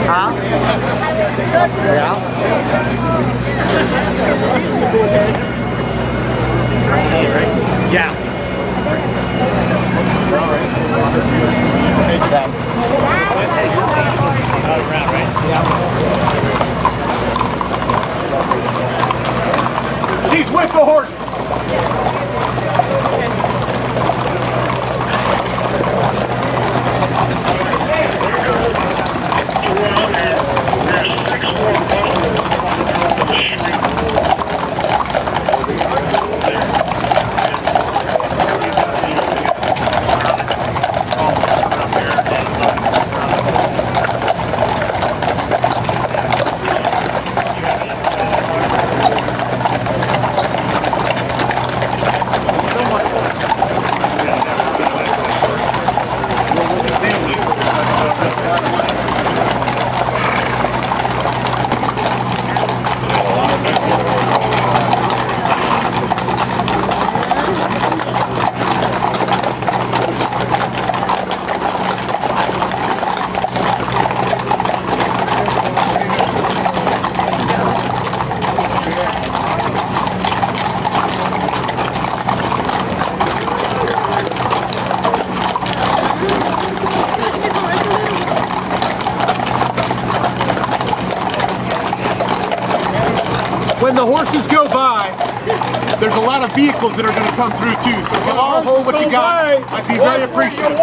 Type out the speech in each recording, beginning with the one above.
Huh? Yeah. Yeah. She's with the horse. When the horses go by, there's a lot of vehicles that are going to come through too. So if you all hold what you got, I'd be very appreciative.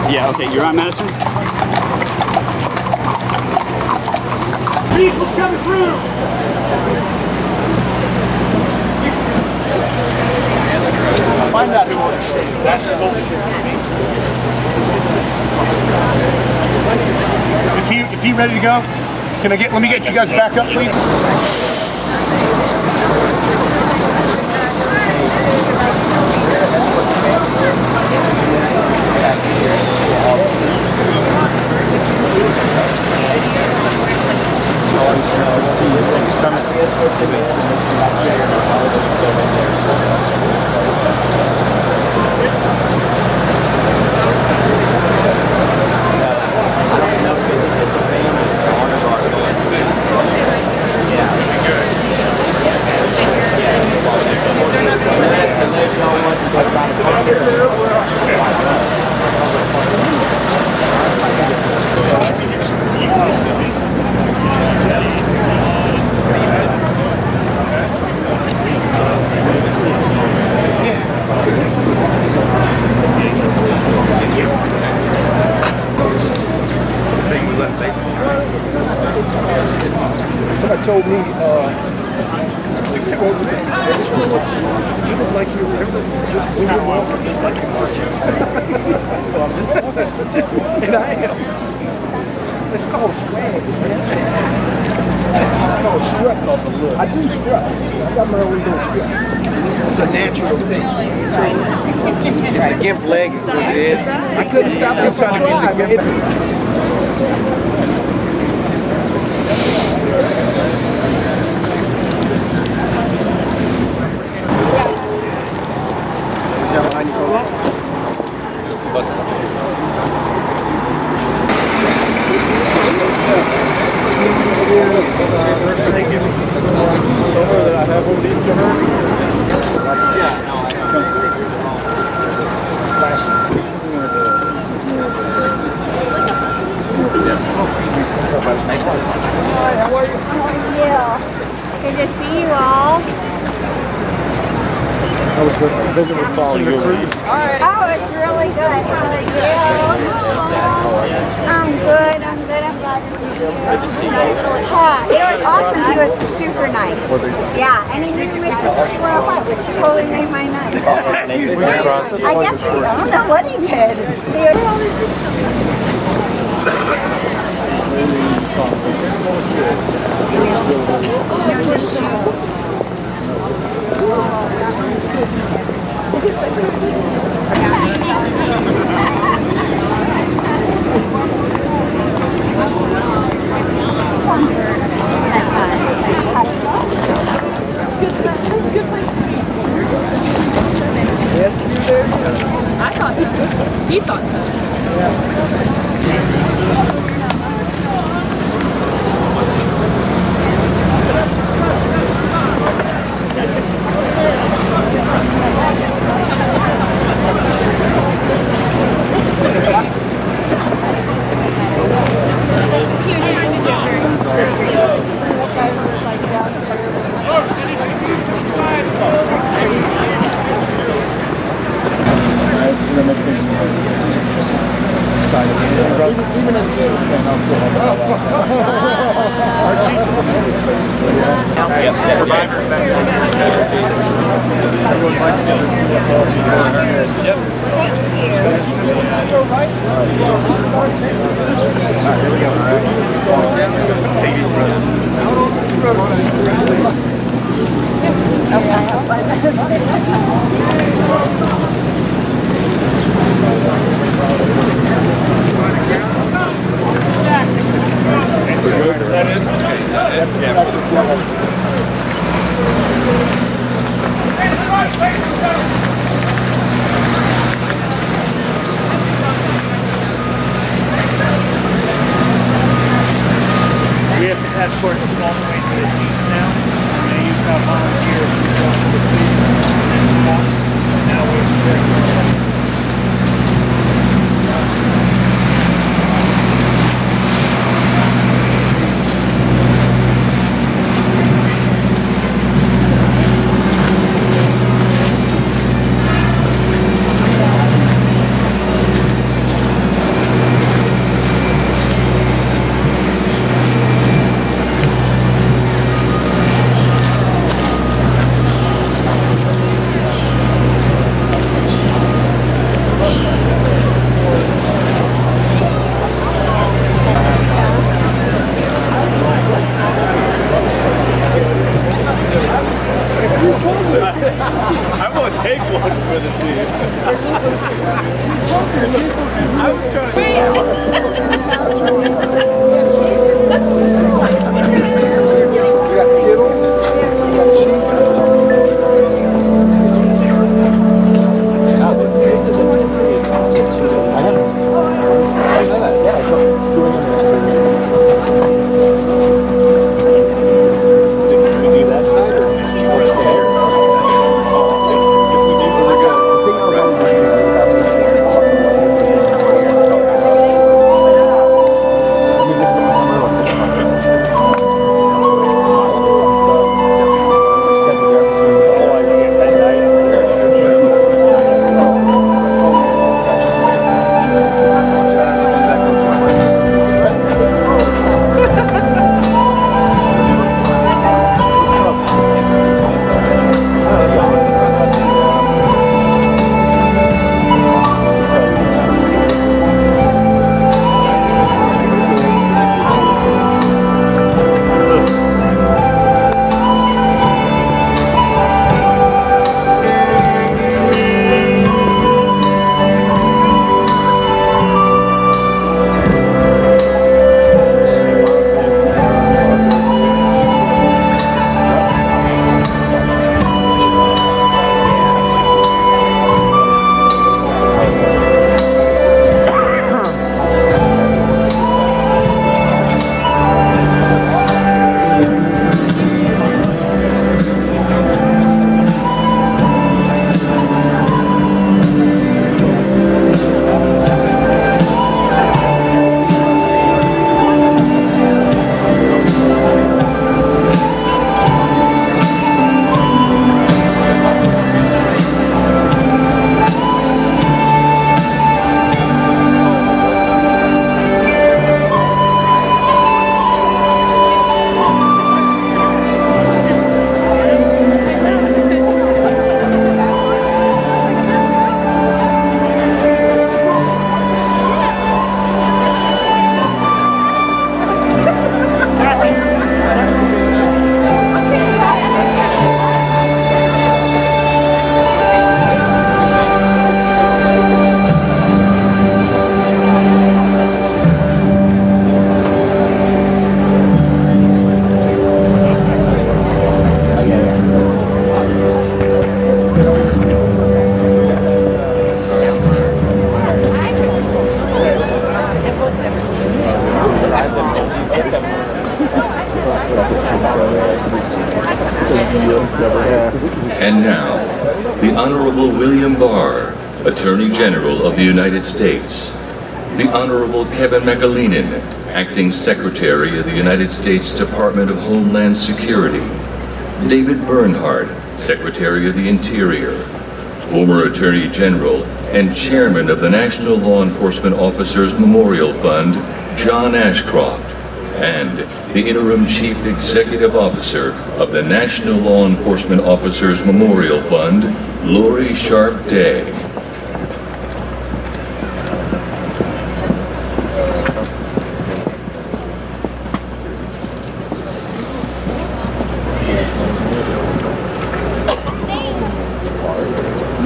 Yeah, okay, you're on medicine? Vehicles coming through! Find that horse. That's the goal. Is he ready to go? Let me get you guys back up, please? Somebody told me, what was it? You look like you remember when you're walking. And I am. It's called swag. It's called strut. I do strut. I got my own little strut. It's a natural thing. It's a gimp leg is what it is. I couldn't stop it trying to get the How are you? Good to see you all. I was going to visit with following you. Oh, it's really good. How are you? I'm good. I'm glad to see you. It was awesome. He was super nice. Yeah, and he knew Mr. 315, which totally made my night. I guess I don't know what he did. Good place to be. He thought so. Even as a Eagles fan, I'll still have Survivors back Is that it? We have to escort them all the way to the seats now. They used to have volunteers who go to the seats and walk. Now we're I'm going to take one for the team. I was trying We got Skittles. We got cheese. I haven't. I know that. Yeah, it's 2 in the Did we do that side or we're still here? If we do, we're good. The thing I was I mean, this is And now, the Honorable William Barr, Attorney General of the United States. The Honorable Kevin McAleenan, Acting Secretary of the United States Department of Homeland Security. David Bernhardt, Secretary of the Interior. Former Attorney General and Chairman of the National Law Enforcement Officers Memorial Fund, John Ashcroft. And the Interim Chief Executive Officer of the National Law Enforcement Officers Memorial Fund, Lori Sharp Day.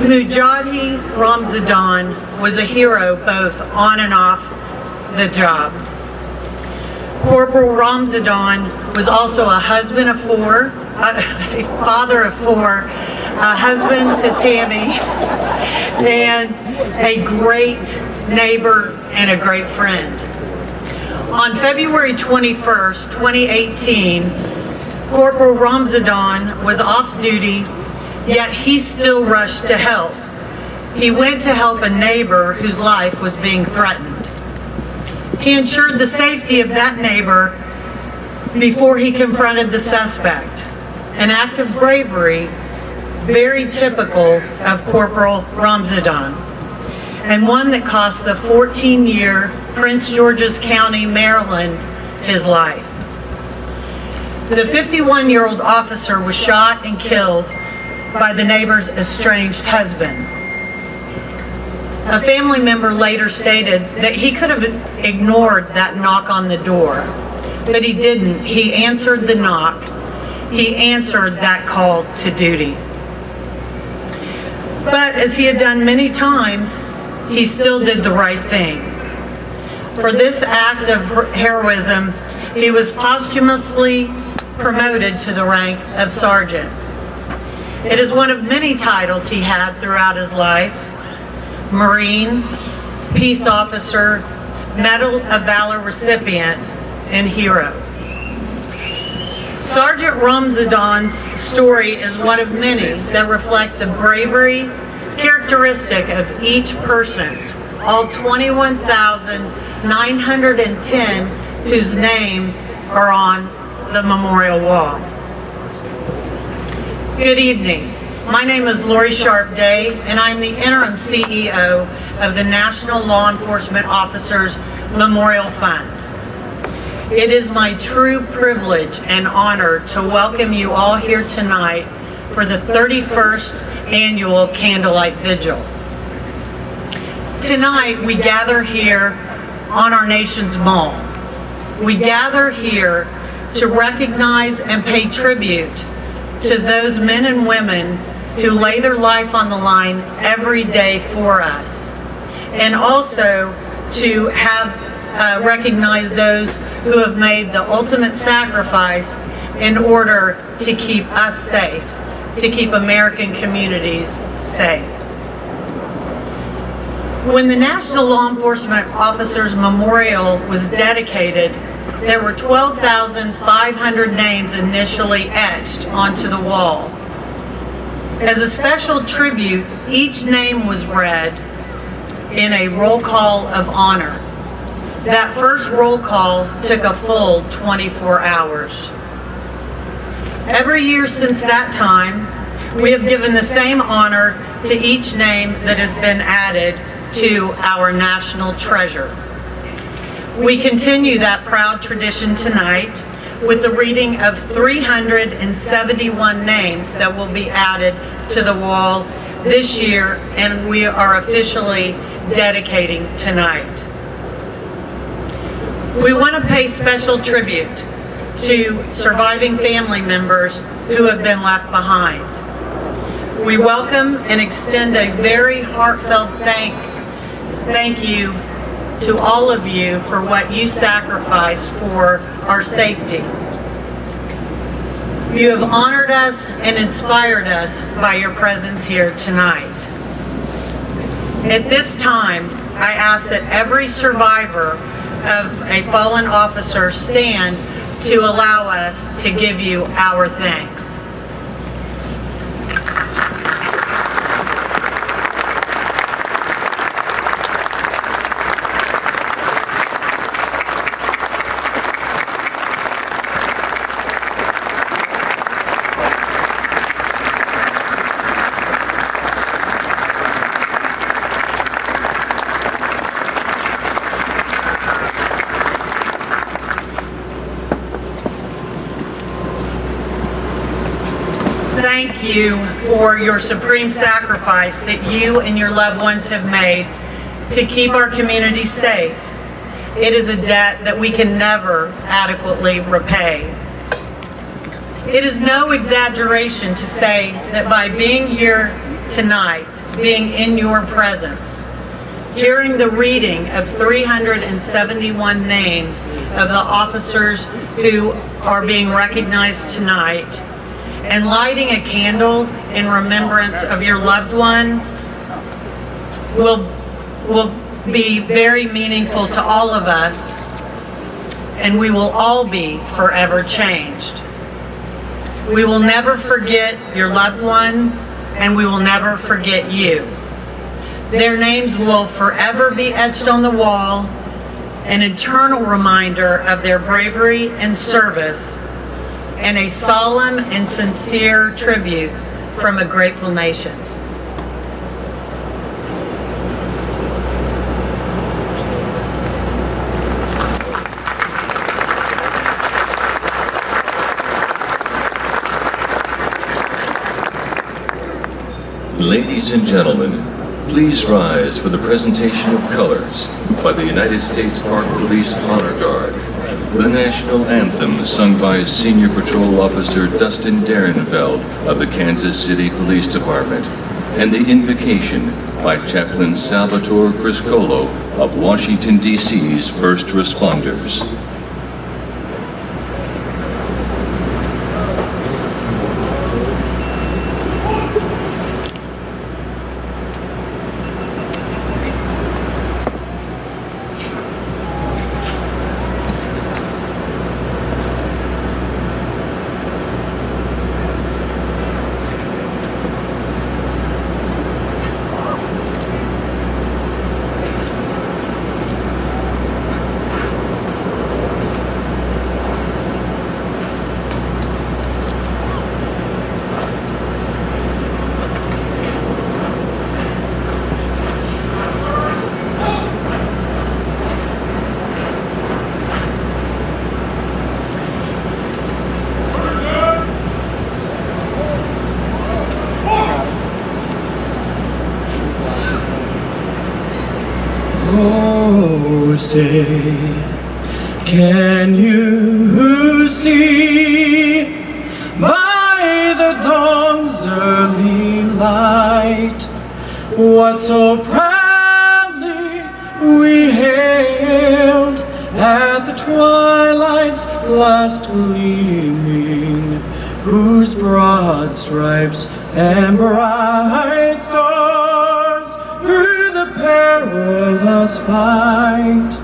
Mujahid Ramzan was a hero both on and off the job. Corporal Ramzan was also a husband of four, a father of four, a husband to Tammy, and a great neighbor and a great friend. On February 21st, 2018, Corporal Ramzan was off duty, yet he still rushed to help. He went to help a neighbor whose life was being threatened. He ensured the safety of that neighbor before he confronted the suspect, an act of bravery very typical of Corporal Ramzan, and one that cost the 14-year Prince George's County, Maryland, his life. The 51-year-old officer was shot and killed by the neighbor's estranged husband. A family member later stated that he could have ignored that knock on the door, but he didn't. He answered the knock. He answered that call to duty. But as he had done many times, he still did the right thing. For this act of heroism, he was posthumously promoted to the rank of sergeant. It is one of many titles he had throughout his life: Marine, Peace Officer, Medal of Valor recipient, and hero. Sergeant Ramzan's story is one of many that reflect the bravery characteristic of each person, all 21,910 whose name are on the memorial wall. Good evening. My name is Lori Sharp Day, and I'm the interim CEO of the National Law Enforcement Officers Memorial Fund. It is my true privilege and honor to welcome you all here tonight for the 31st annual Candlelight Vigil. Tonight, we gather here on our nation's mall. We gather here to recognize and pay tribute to those men and women who lay their life on the line every day for us, and also to have recognize those who have made the ultimate sacrifice in order to keep us safe, to keep American communities safe. When the National Law Enforcement Officers Memorial was dedicated, there were 12,500 names initially etched onto the wall. As a special tribute, each name was read in a roll call of honor. That first roll call took a full 24 hours. Every year since that time, we have given the same honor to each name that has been added to our national treasure. We continue that proud tradition tonight with the reading of 371 names that will be added to the wall this year, and we are officially dedicating tonight. We want to pay special tribute to surviving family members who have been left behind. We welcome and extend a very heartfelt thank you to all of you for what you sacrificed for our safety. You have honored us and inspired us by your presence here tonight. At this time, I ask that every survivor of a fallen officer stand to allow us to give you our thanks. for your supreme sacrifice that you and your loved ones have made to keep our community safe. It is a debt that we can never adequately repay. It is no exaggeration to say that by being here tonight, being in your presence, hearing the reading of 371 names of the officers who are being recognized tonight, and lighting a candle in remembrance of your loved one will be very meaningful to all of us, and we will all be forever changed. We will never forget your loved ones, and we will never forget you. Their names will forever be etched on the wall, an eternal reminder of their bravery and service, and a solemn and sincere tribute from a grateful nation. Ladies and gentlemen, please rise for the presentation of colors by the United States Park Police Honor Guard, the national anthem sung by Senior Patrol Officer Dustin Derenfeld of the Kansas City Police Department, and the invocation by Chaplain Salvatore Criscolo of Washington, D.C.'s First Responders. Oh, say, can you see by the dawn's early light what so proudly we hailed at the twilight's last gleaming, whose broad stripes and bright stars through the perilous fight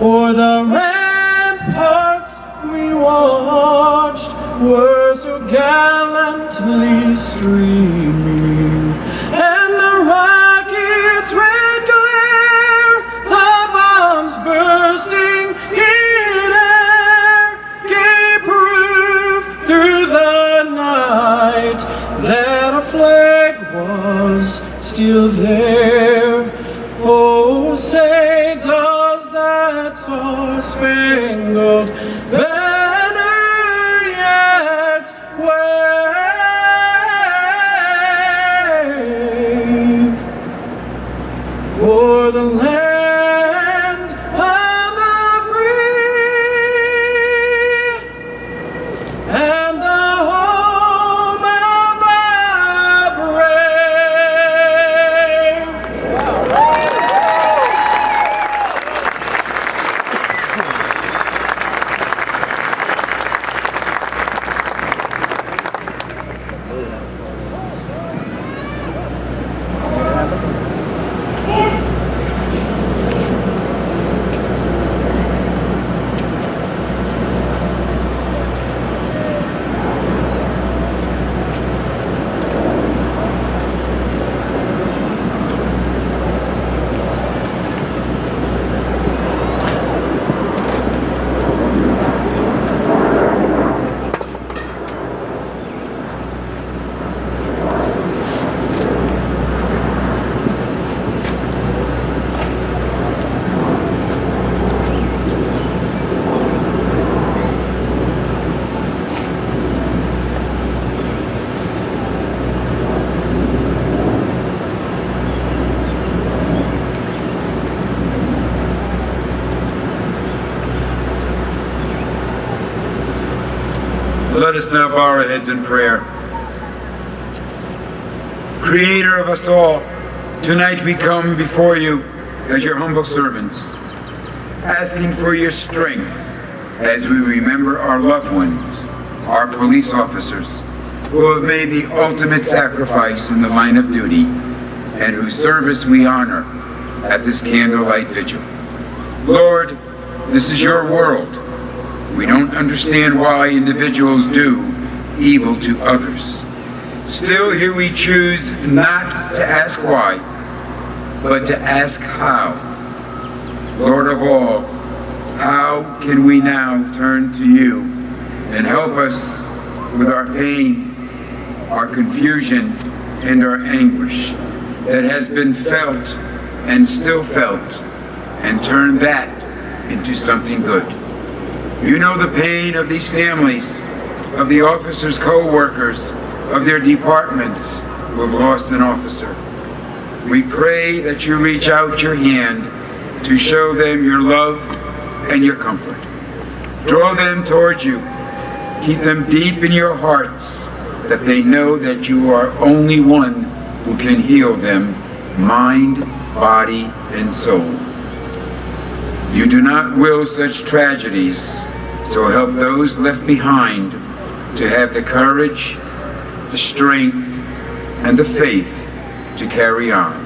o'er the ramparts we watched were so gallantly streaming, and the rocket's red glare, the bombs bursting in air, gave proof through the night that our flag was still there. Oh, say, does that star-spangled banner yet wave o'er the land of the free and the home of the brave? Let us now bow our heads in prayer. Creator of us all, tonight we come before you as your humble servants, asking for your strength as we remember our loved ones, our police officers, who have made the ultimate sacrifice in the line of duty and whose service we honor at this Candlelight Vigil. Lord, this is your world. We don't understand why individuals do evil to others. Still, here we choose not to ask why, but to ask how. Lord of all, how can we now turn to you and help us with our pain, our confusion, and our anguish that has been felt and still felt, and turn that into something good. You know the pain of these families, of the officers' co-workers, of their departments who have lost an officer. We pray that you reach out your hand to show them your love and your comfort. Draw them towards you. Keep them deep in your hearts, that they know that you are only one who can heal them, mind, body, and soul. You do not will such tragedies, so help those left behind to have the courage, the strength, and the faith to carry on.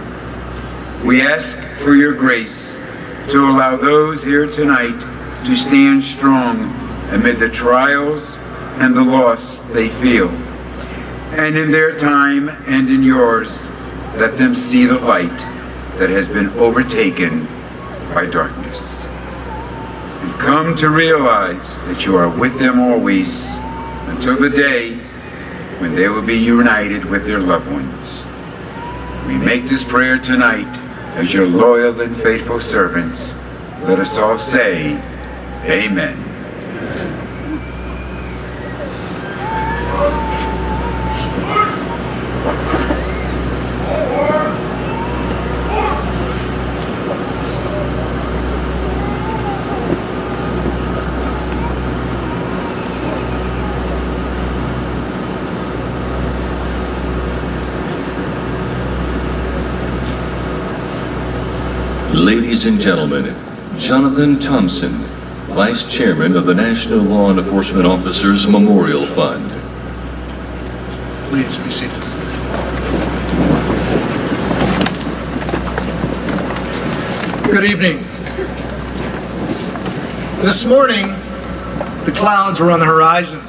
We ask for your grace to allow those here tonight to stand strong amid the trials and the loss they feel. And in their time and in yours, let them see the light that has been overtaken by darkness. And come to realize that you are with them always until the day when they will be united with their loved ones. We make this prayer tonight as your loyal and faithful servants. Let us all say, Amen. Ladies and gentlemen, Jonathan Thompson, Vice Chairman of the National Law Enforcement Officers Memorial Fund. Please be seated. Good evening. This morning, the clouds were on the horizon.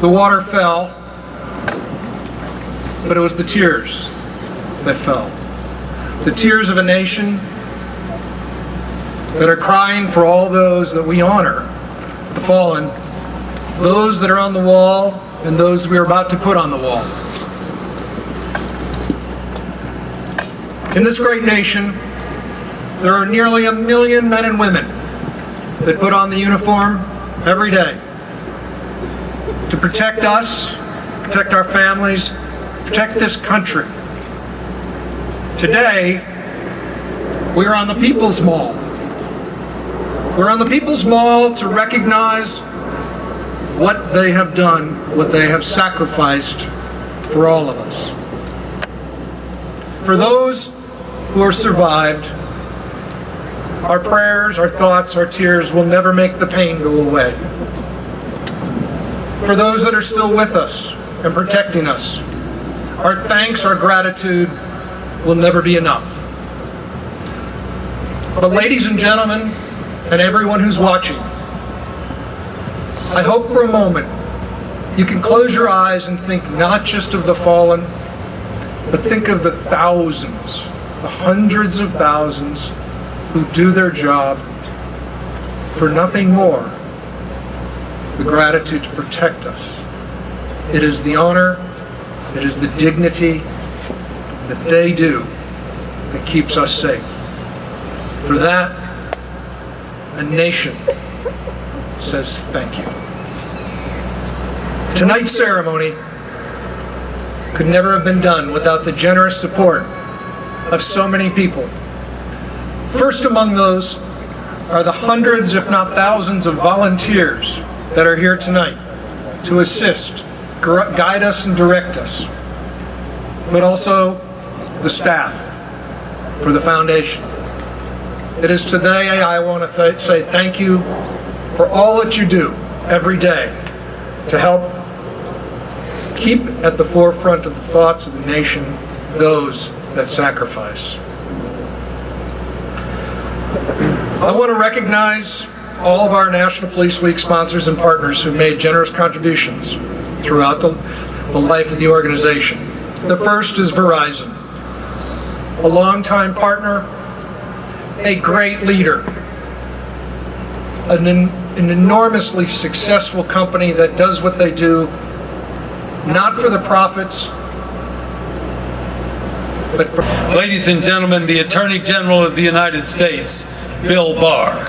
The water fell, but it was the tears that fell. The tears of a nation that are crying for all those that we honor, the fallen, those that are on the wall, and those we are about to put on the wall. In this great nation, there are nearly 1 million men and women that put on the uniform every day to protect us, protect our families, protect this country. Today, we are on the People's Mall. We're on the People's Mall to recognize what they have done, what they have sacrificed for all of us. For those who are survived, our prayers, our thoughts, our tears will never make the pain go away. For those that are still with us and protecting us, our thanks, our gratitude will never be enough. But ladies and gentlemen, and everyone who's watching, I hope for a moment you can close your eyes and think not just of the fallen, but think of the thousands, the hundreds of thousands who do their job for nothing more, the gratitude to protect us. It is the honor, it is the dignity that they do that keeps us safe. For that, a nation says thank you. Tonight's ceremony could never have been done without the generous support of so many people. First among those are the hundreds, if not thousands, of volunteers that are here tonight to assist, guide us and direct us, but also the staff for the foundation. It is today I want to say thank you for all that you do every day to help keep at the forefront of the thoughts of the nation those that sacrifice. I want to recognize all of our National Police Week sponsors and partners who made generous contributions throughout the life of the organization. The first is Verizon, a longtime partner, a great leader, an enormously successful company that does what they do not for the profits, but for... Ladies and gentlemen, the Attorney General of the United States, Bill Barr.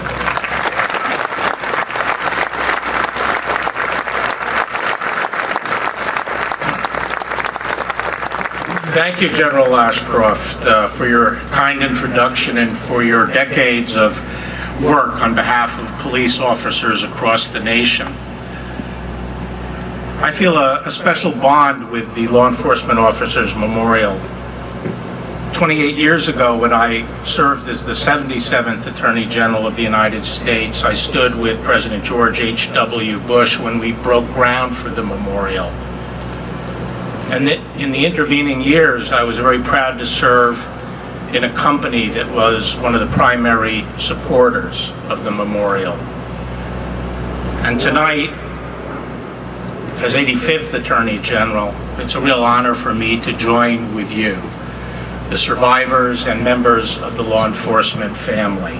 Thank you, General Ashcroft, for your kind introduction and for your decades of work on behalf of police officers across the nation. I feel a special bond with the Law Enforcement Officers Memorial. 28 years ago, when I served as the 77th Attorney General of the United States, I stood with President George H.W. Bush when we broke ground for the memorial. And in the intervening years, I was very proud to serve in a company that was one of the primary supporters of the memorial. And tonight, as 85th Attorney General, it's a real honor for me to join with you, the survivors and members of the law enforcement family.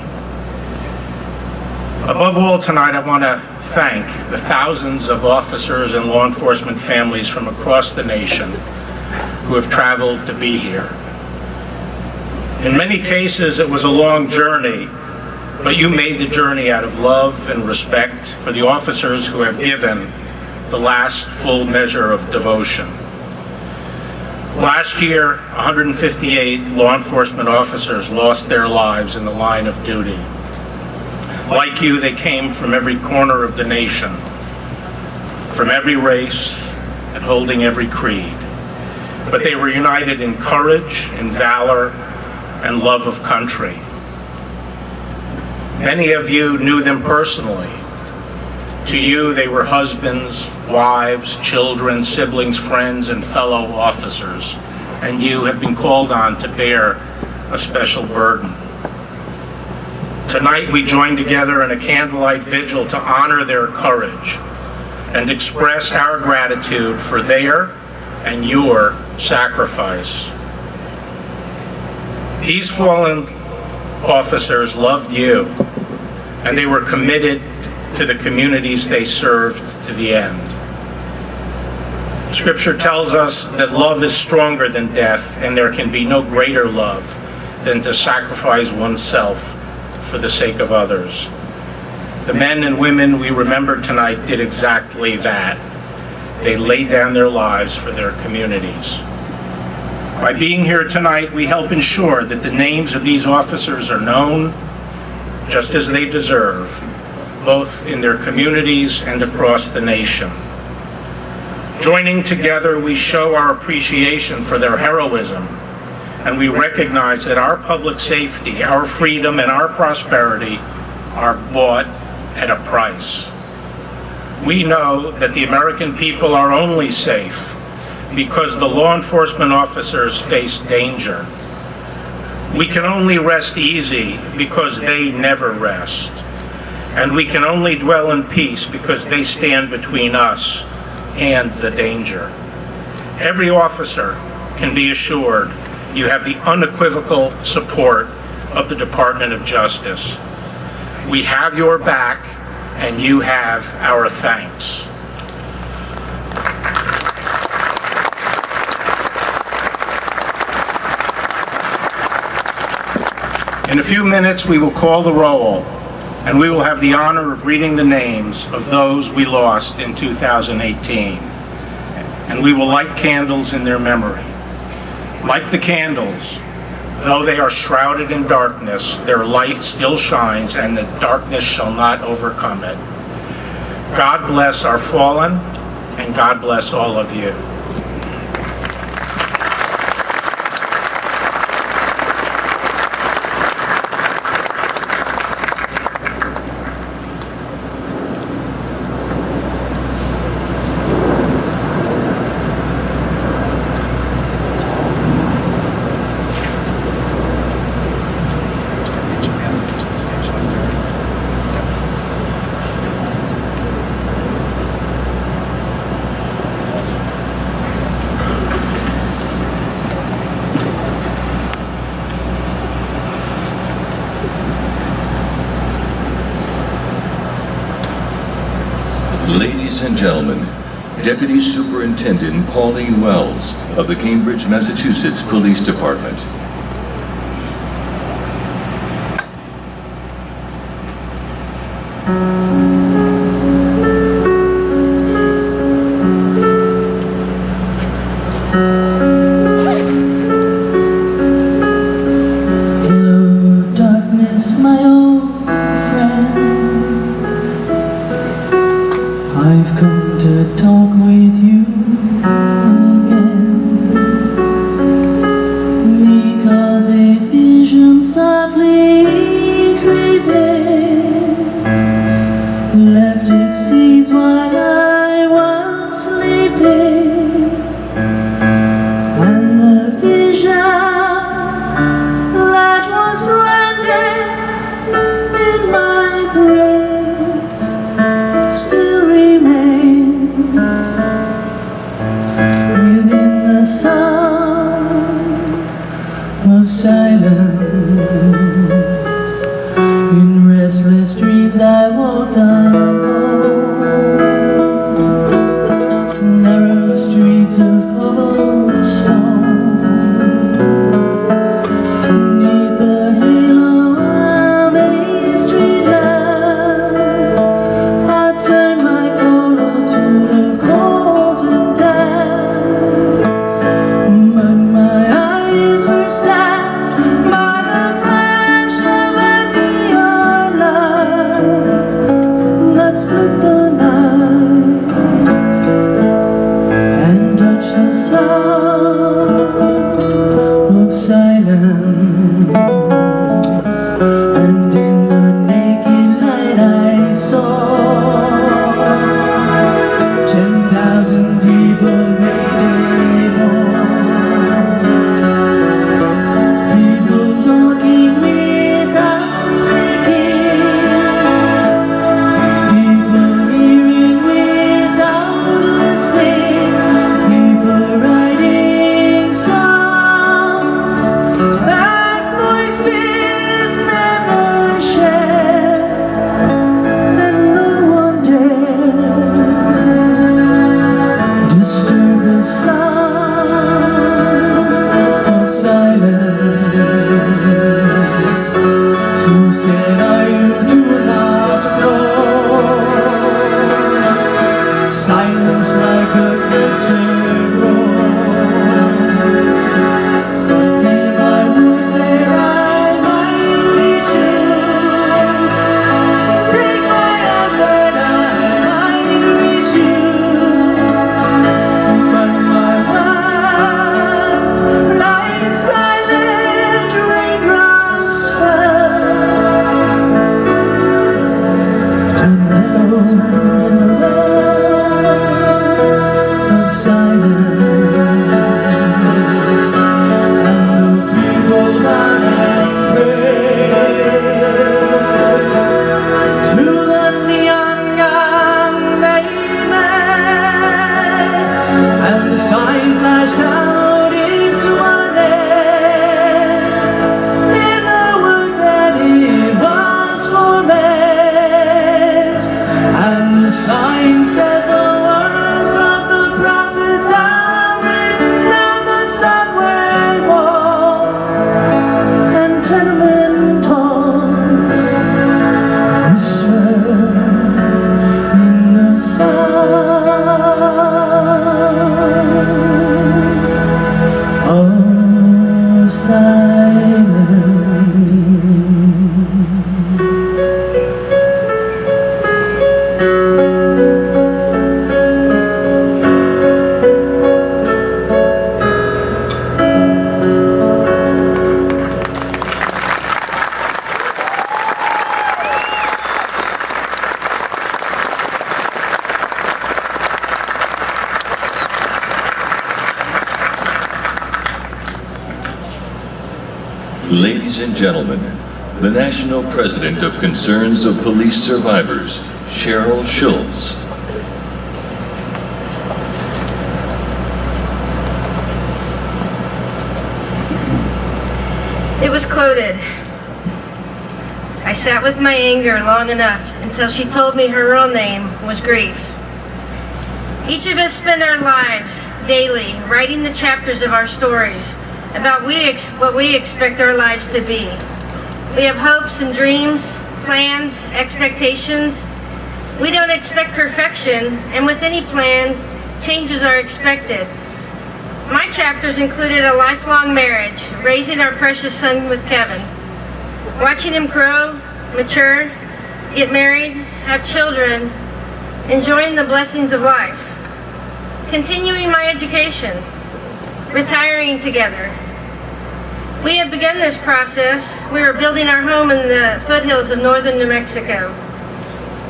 Above all tonight, I want to thank the thousands of officers and law enforcement families from across the nation who have traveled to be here. In many cases, it was a long journey, but you made the journey out of love and respect for the officers who have given the last full measure of devotion. Last year, 158 law enforcement officers lost their lives in the line of duty. Like you, they came from every corner of the nation, from every race, and holding every creed. But they were united in courage, in valor, and love of country. Many of you knew them personally. To you, they were husbands, wives, children, siblings, friends, and fellow officers, and you have been called on to bear a special burden. Tonight, we join together in a candlelight vigil to honor their courage and express our gratitude for their and your sacrifice. These fallen officers loved you, and they were committed to the communities they served to the end. Scripture tells us that love is stronger than death, and there can be no greater love than to sacrifice oneself for the sake of others. The men and women we remember tonight did exactly that. They laid down their lives for their communities. By being here tonight, we help ensure that the names of these officers are known just as they deserve, both in their communities and across the nation. Joining together, we show our appreciation for their heroism, and we recognize that our public safety, our freedom, and our prosperity are bought at a price. We know that the American people are only safe because the law enforcement officers face danger. We can only rest easy because they never rest. And we can only dwell in peace because they stand between us and the danger. Every officer can be assured you have the unequivocal support of the Department of Justice. We have your back, and you have our thanks. In a few minutes, we will call the roll, and we will have the honor of reading the names of those we lost in 2018. And we will light candles in their memory. Like the candles, though they are shrouded in darkness, their light still shines, and the darkness shall not overcome it. God bless our fallen, and God bless all of you. Ladies and gentlemen, Deputy Superintendent Pauline Wells of the Cambridge, Massachusetts Police Department. Hello, darkness, my old friend. I've come to talk with you again, because a vision softly creeping left its seeds while I was sleeping, and the vision that was planted in my brain still remains within the sound of silence. In restless dreams I walked on home, narrow streets of cobblestone, neath the halo of a street lamp. I turned my collar to the cold and damp, but my eyes were stabbed by Ladies and gentlemen, the National President of Concerns of Police Survivors, Cheryl Schultz. It was quoted, "I sat with my anger long enough until she told me her real name was grief." Each of us spend our lives daily writing the chapters of our stories about what we expect our lives to be. We have hopes and dreams, plans, expectations. We don't expect perfection, and with any plan, changes are expected. My chapters included a lifelong marriage, raising our precious son with Kevin, watching him grow, mature, get married, have children, enjoying the blessings of life, continuing my education, retiring together. We have begun this process. We are building our home in the foothills of northern New Mexico.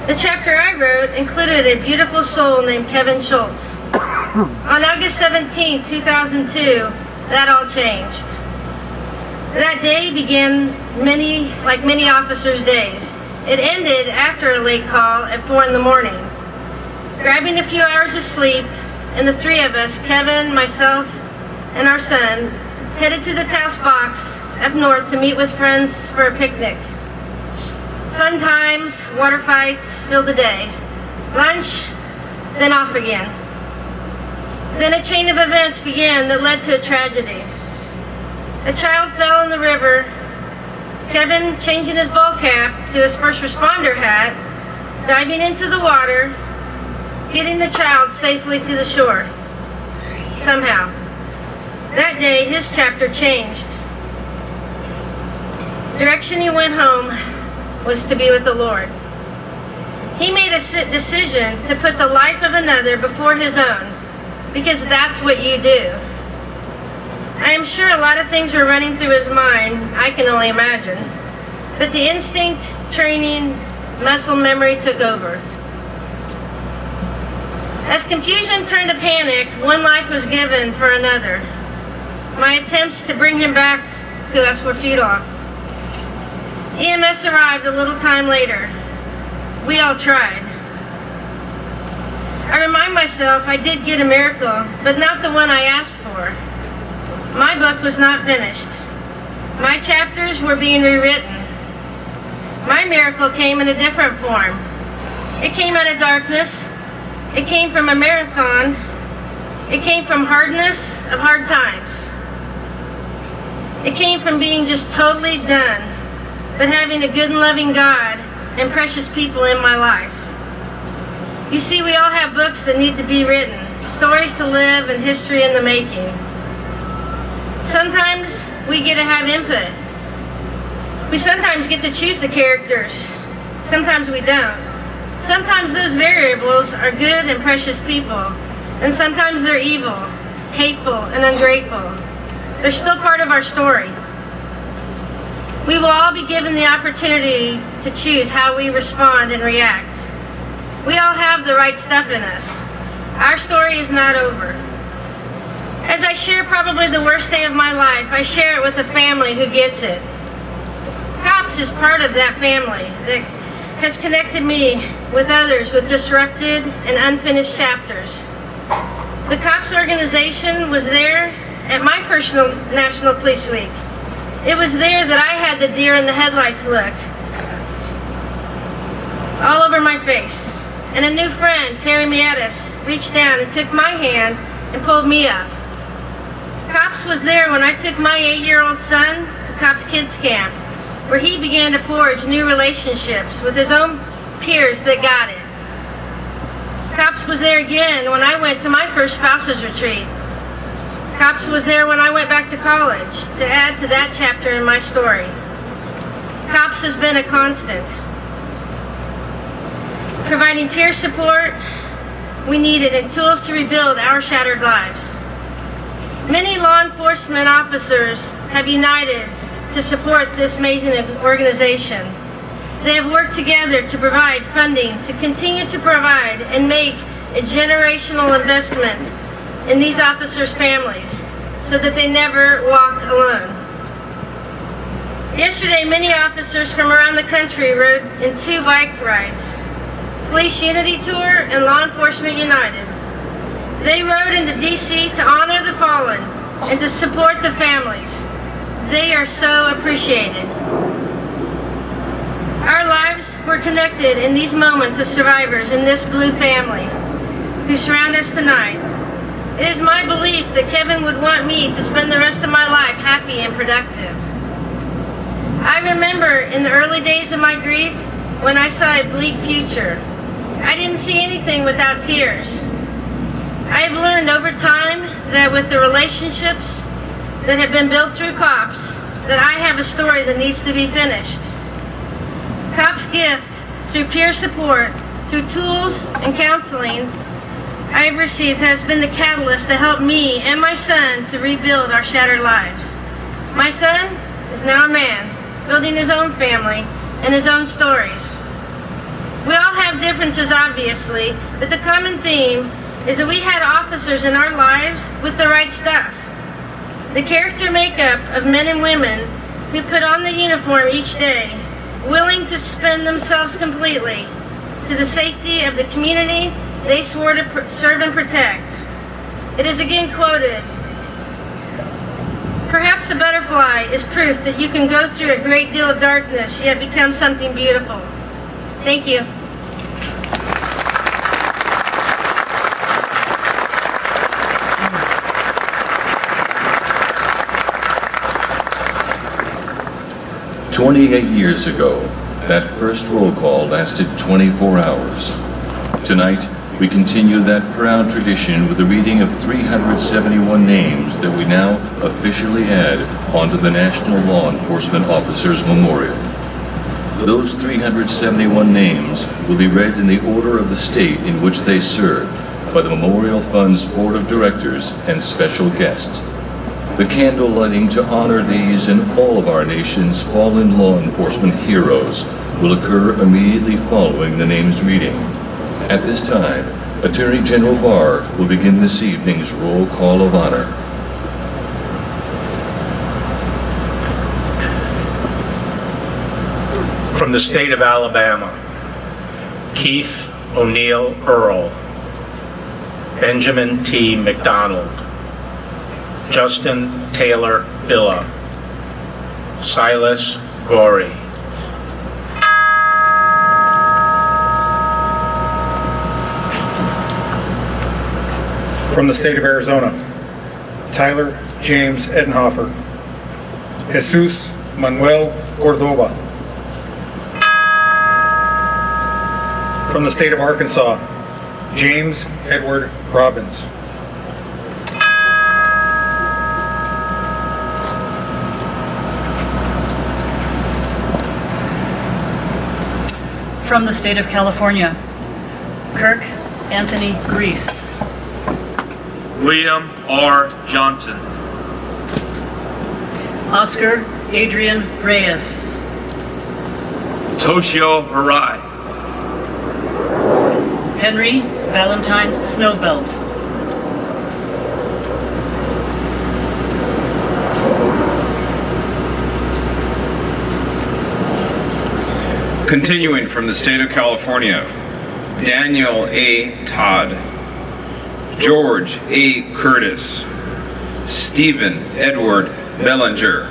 The chapter I wrote included a beautiful soul named Kevin Schultz. On August 17, 2002, that all changed. That day began like many officers' days. It ended after a late call at 4 in the morning. Grabbing a few hours of sleep, and the three of us, Kevin, myself, and our son, headed to the Taos Box up north to meet with friends for a picnic. Fun times, water fights filled the day. Lunch, then off again. Then a chain of events began that led to a tragedy. A child fell in the river. Kevin changing his ball cap to his first responder hat, diving into the water, getting the child safely to the shore. Somehow. That day, his chapter changed. Direction he went home was to be with the Lord. He made a decision to put the life of another before his own, because that's what you do. I am sure a lot of things were running through his mind, I can only imagine. But the instinct, training, muscle memory took over. As confusion turned to panic, one life was given for another. My attempts to bring him back to us were futile. EMS arrived a little time later. We all tried. I remind myself I did get a miracle, but not the one I asked for. My book was not finished. My chapters were being rewritten. My miracle came in a different form. It came out of darkness. It came from a marathon. It came from hardness of hard times. It came from being just totally done, but having a good and loving God and precious people in my life. You see, we all have books that need to be written, stories to live and history in the making. Sometimes we get to have input. We sometimes get to choose the characters. Sometimes we don't. Sometimes those variables are good and precious people, and sometimes they're evil, hateful, and ungrateful. They're still part of our story. We will all be given the opportunity to choose how we respond and react. We all have the right stuff in us. Our story is not over. As I share probably the worst day of my life, I share it with a family who gets it. COPS is part of that family that has connected me with others with disrupted and unfinished chapters. The COPS organization was there at my first National Police Week. It was there that I had the deer in the headlights look all over my face. And a new friend, Terry Miatis, reached down and took my hand and pulled me up. COPS was there when I took my 8-year-old son to COPS Kids Camp, where he began to forge new relationships with his own peers that got it. COPS was there again when I went to my first spouses retreat. COPS was there when I went back to college to add to that chapter in my story. COPS has been a constant. Providing peer support we needed and tools to rebuild our shattered lives. Many law enforcement officers have united to support this amazing organization. They have worked together to provide funding, to continue to provide and make a generational investment in these officers' families so that they never walk alone. Yesterday, many officers from around the country rode in 2 bike rides, Police Unity Tour and Law Enforcement United. They rode into DC to honor the fallen and to support the families. They are so appreciated. Our lives were connected in these moments as survivors in this blue family who surround us tonight. It is my belief that Kevin would want me to spend the rest of my life happy and productive. I remember in the early days of my grief when I saw a bleak future. I didn't see anything without tears. I have learned over time that with the relationships that have been built through COPS, that I have a story that needs to be finished. COPS gift, through peer support, through tools and counseling I have received, has been the catalyst to help me and my son to rebuild our shattered lives. My son is now a man, building his own family and his own stories. We all have differences, obviously, but the common theme is that we had officers in our lives with the right stuff. The character makeup of men and women who put on the uniform each day, willing to spend themselves completely to the safety of the community they swore to serve and protect. It is again quoted, "Perhaps a butterfly is proof that you can go through a great deal of darkness yet become something beautiful." Thank you. "28 years ago, that first roll call lasted 24 hours. Tonight, we continue that proud tradition with the reading of 371 names that we now officially add onto the National Law Enforcement Officers Memorial. Those 371 names will be read in the order of the state in which they served by the Memorial Fund's Board of Directors and special guests. The candle lighting to honor these and all of our nation's fallen law enforcement heroes will occur immediately following the names reading. At this time, Attorney General Barr will begin this evening's roll call of honor. From the state of Alabama, Keith O'Neill Earl, Benjamin T. McDonald, Justin Taylor Billa, Silas Gorey. From the state of Arizona, Tyler James Edenhofer, Jesus Manuel Cordova. From the state of Arkansas, James Edward Robbins. From the state of California, Kirk Anthony Grease. William R. Johnson. Oscar Adrian Reyes. Toshio Harai. Henry Valentine Snowbelt. Continuing from the state of California, Daniel A. Todd, George A. Curtis, Stephen Edward Bellinger.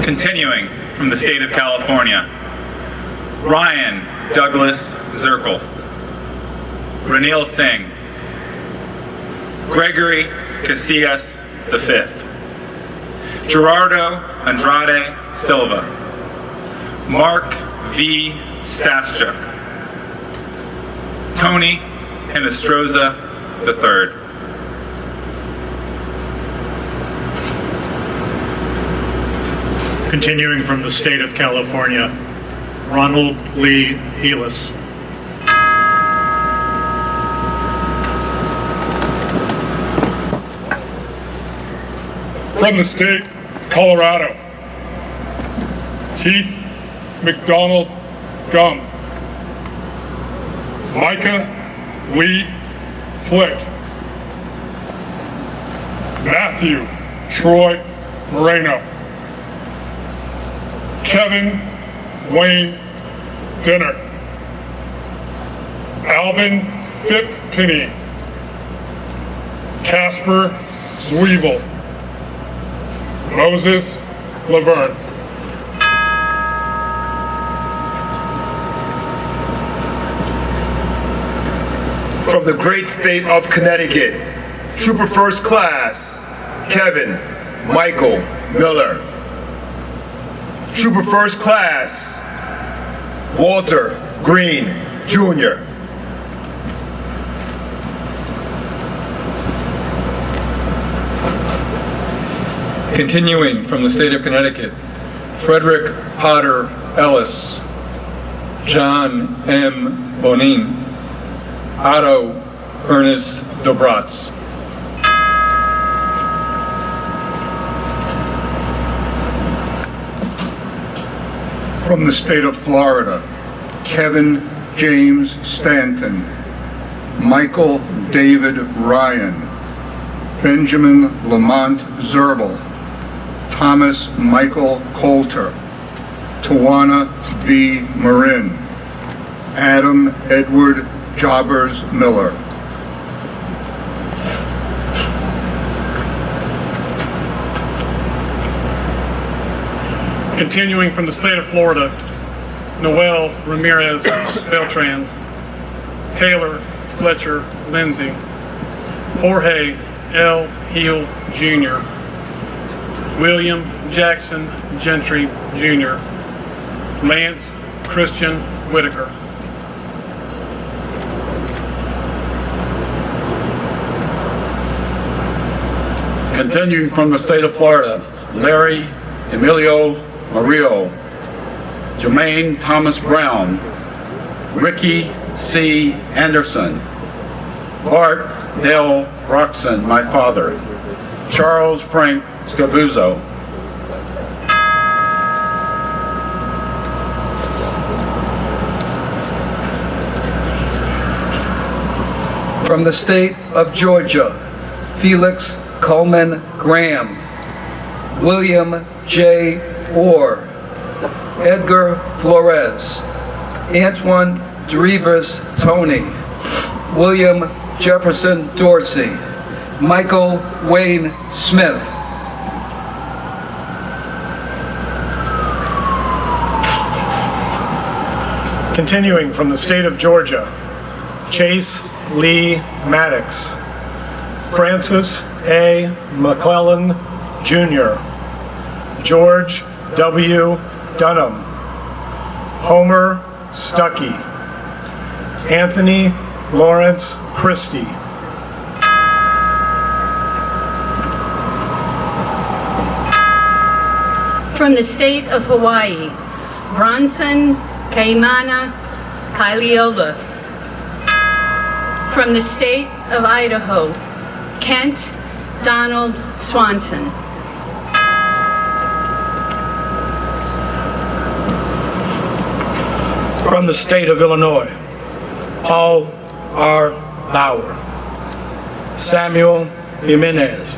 Continuing from the state of California, Ryan Douglas Zirkle, Ranil Singh, Gregory Casillas V, Gerardo Andrade Silva, Mark V. Staschuk, Tony Hinestroza III. Continuing from the state of California, Ronald Lee Helis. From the state of Colorado, Keith McDonald Gum, Micah Lee Flick, Matthew Troy Moreno, Kevin Wayne Dinner, Alvin Phip Penny, Casper Zwevel, Moses Laverne. From the great state of Connecticut, Trooper First Class, Kevin Michael Miller. Trooper First Class, Walter Green, Jr. Continuing from the state of Connecticut, Frederick Potter Ellis, John M. Bonin, Otto Ernest Dobratz. From the state of Florida, Kevin James Stanton, Michael David Ryan, Benjamin Lamont Zerbel, Thomas Michael Coulter, Tawana V. Marin, Adam Edward Jobbers Miller. Continuing from the state of Florida, Noel Ramirez Beltran, Taylor Fletcher Lindsay, Jorge L. Heel Jr., William Jackson Gentry Jr., Lance Christian Whitaker. Continuing from the state of Florida, Larry Emilio Murillo, Jermaine Thomas Brown, Ricky C. Anderson, Bart Dale Roxon, my father, Charles Frank Scavuzzo. From the state of Georgia, Felix Coleman Graham, William J. Orr, Edgar Flores, Antoine Drivers Tony, William Jefferson Dorsey, Michael Wayne Smith. Continuing from the state of Georgia, Chase Lee Maddox, Francis A. McClellan Jr., George W. Dunham, Homer Stuckey, Anthony Lawrence Christie. From the state of Hawaii, Bronson Kaimana Kailiola. From the state of Idaho, Kent Donald Swanson. From the state of Illinois, Paul R. Bauer, Samuel Jimenez,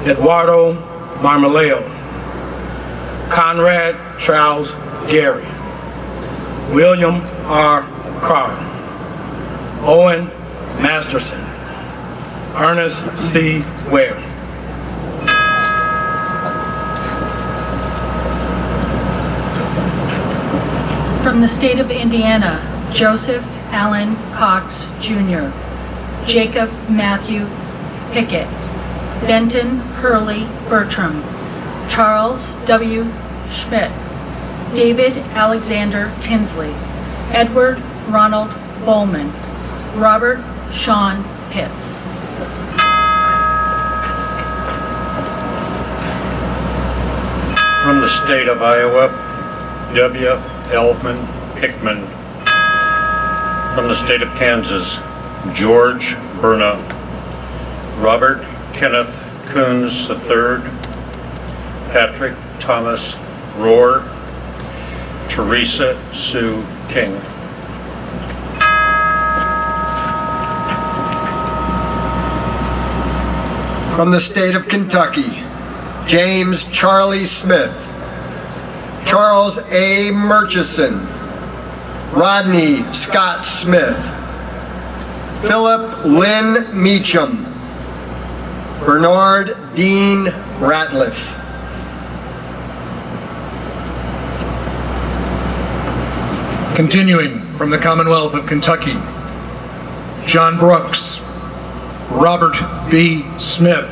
Eduardo Marmoleo, Conrad Charles Gary, William R. Carr, Owen Masterson, Ernest C. Ware. From the state of Indiana, Joseph Allen Cox Jr., Jacob Matthew Pickett, Benton Hurley Bertram, Charles W. Schmidt, David Alexander Tinsley, Edward Ronald Bowman, Robert Sean Pitts. From the state of Iowa, W. Elfman Hickman. From the state of Kansas, George Berna, Robert Kenneth Coons III, Patrick Thomas Rohr, Teresa Sue King. From the state of Kentucky, James Charlie Smith, Charles A. Murchison, Rodney Scott Smith, Philip Lynn Meacham, Bernard Dean Ratliff. Continuing from the Commonwealth of Kentucky, John Brooks, Robert B. Smith,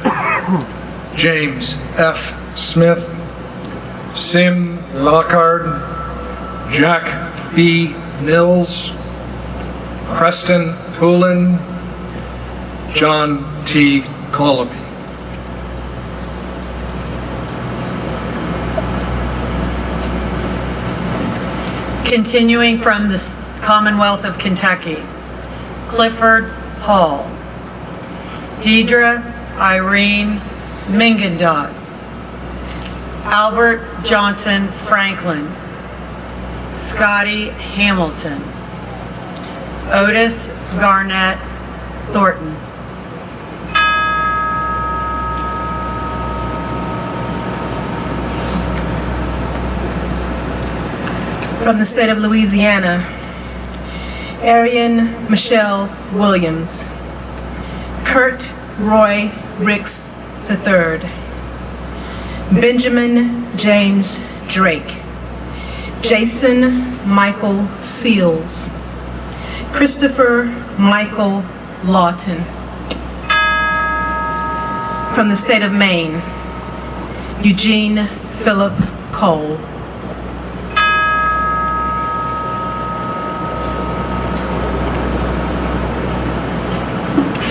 James F. Smith, Sim Lockhart, Jack B. Mills, Preston Poulin, John T. Colby. Continuing from the Commonwealth of Kentucky, Clifford Hall, Deidre Irene Mingendot, Albert Johnson Franklin, Scotty Hamilton, Otis Garnett Thornton. From the state of Louisiana, Arian Michelle Williams, Kurt Roy Ricks III, Benjamin James Drake, Jason Michael Seals, Christopher Michael Lawton. From the state of Maine, Eugene Philip Cole.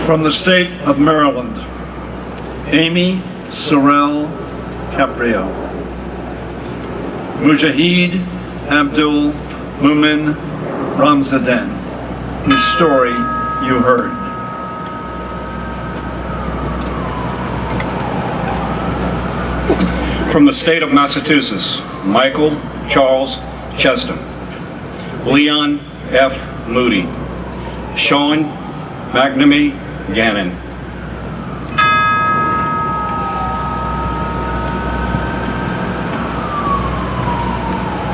From the state of Maryland, Amy Sorrell Caprio, Mujahid Abdul Mumin Ramzadan, whose story you heard. From the state of Massachusetts, Michael Charles Cheston, Leon F. Moody, Sean McNamee Gannon.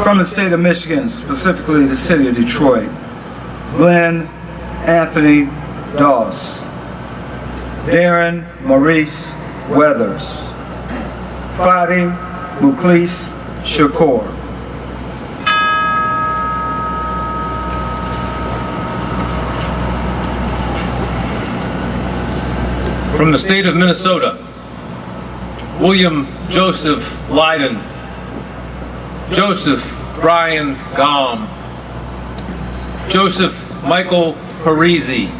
From the state of Michigan, specifically the city of Detroit, Glenn Anthony Doss, Darren Maurice Weathers, Fadi Mukhlis Shakur. From the state of Minnesota, William Joseph Leiden, Joseph Brian Gom, Joseph Michael Parisi,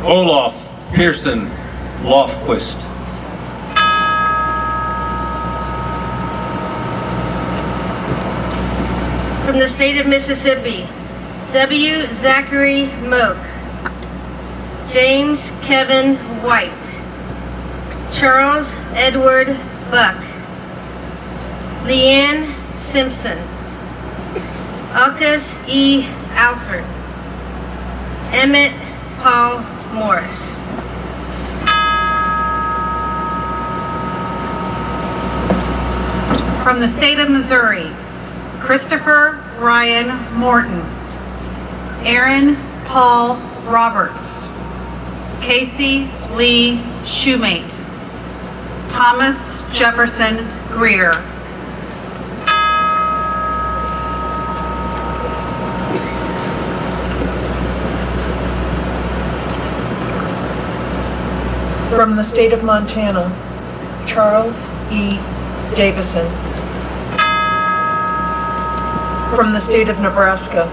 Olaf Pearson Lofquist. From the state of Mississippi, W. Zachary Moak, James Kevin White, Charles Edward Buck, Leanne Simpson, Alcus E. Alford, Emmett Paul Morris. From the state of Missouri, Christopher Ryan Morton, Aaron Paul Roberts, Casey Lee Shoemate, Thomas Jefferson Greer. From the state of Montana, Charles E. Davison. From the state of Nebraska,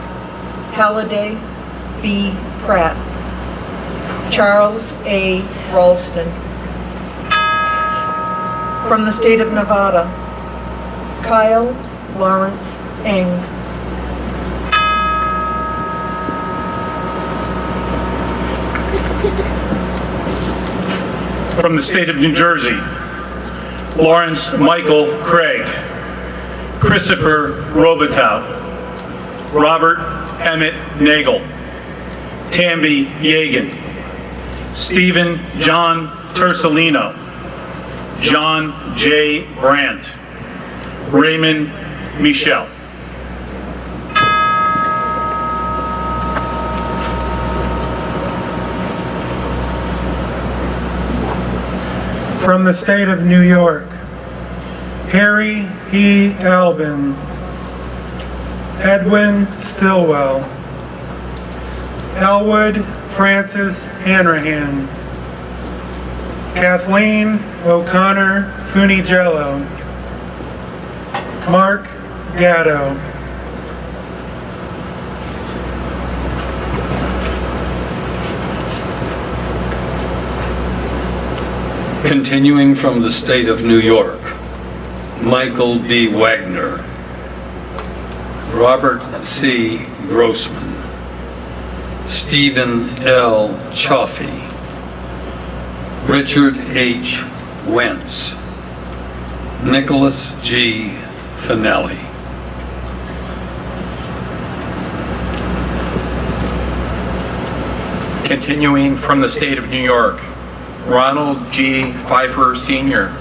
Halliday B. Pratt, Charles A. Ralston. From the state of Nevada, Kyle Lawrence Eng. From the state of New Jersey, Lawrence Michael Craig, Christopher Robitout, Robert Emmett Nagel, Tamby Yeagan, Stephen John Tersalino, John J. Brandt, Raymond Michel. From the state of New York, Harry E. Albin, Edwin Stillwell, Elwood Francis Hanrahan, Kathleen O'Connor Funigello, Mark Gatto. Continuing from the state of New York, Michael B. Wagner, Robert C. Grossman, Stephen L. Chaffee, Richard H. Wentz, Nicholas G. Finelli. Continuing from the state of New York, Ronald G. Pfeiffer Sr.,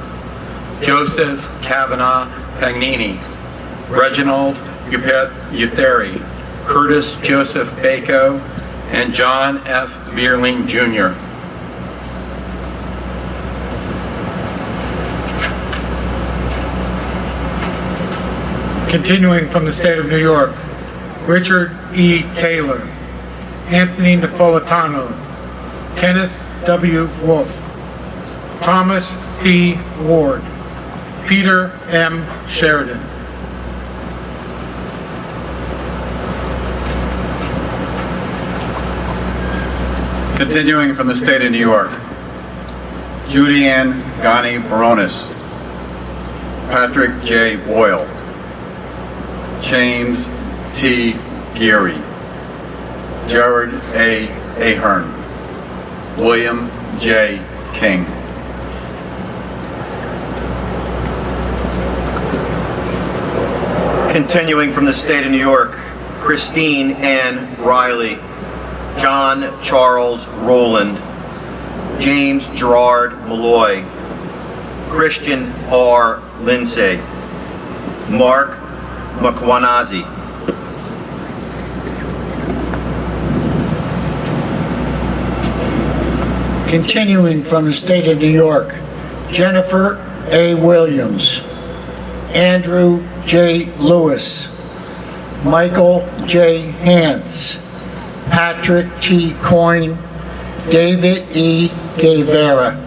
Joseph Kavanaugh Pagnini, Reginald Utheri, Curtis Joseph Bako, and John F. Bierling Jr. Continuing from the state of New York, Richard E. Taylor, Anthony Napolitano, Kenneth W. Wolf, Thomas P. Ward, Peter M. Sheridan. Continuing from the state of New York, Judy Ann Ghani Baronis, Patrick J. Boyle, James T. Geary, Jared A. Ahern, William J. King. Continuing from the state of New York, Christine Ann Riley, John Charles Rowland, James Gerard Malloy, Christian R. Lindsay, Mark Mkwanazi. Continuing from the state of New York, Jennifer A. Williams, Andrew J. Lewis, Michael J. Hance, Patrick T. Coyne, David E. Guevara.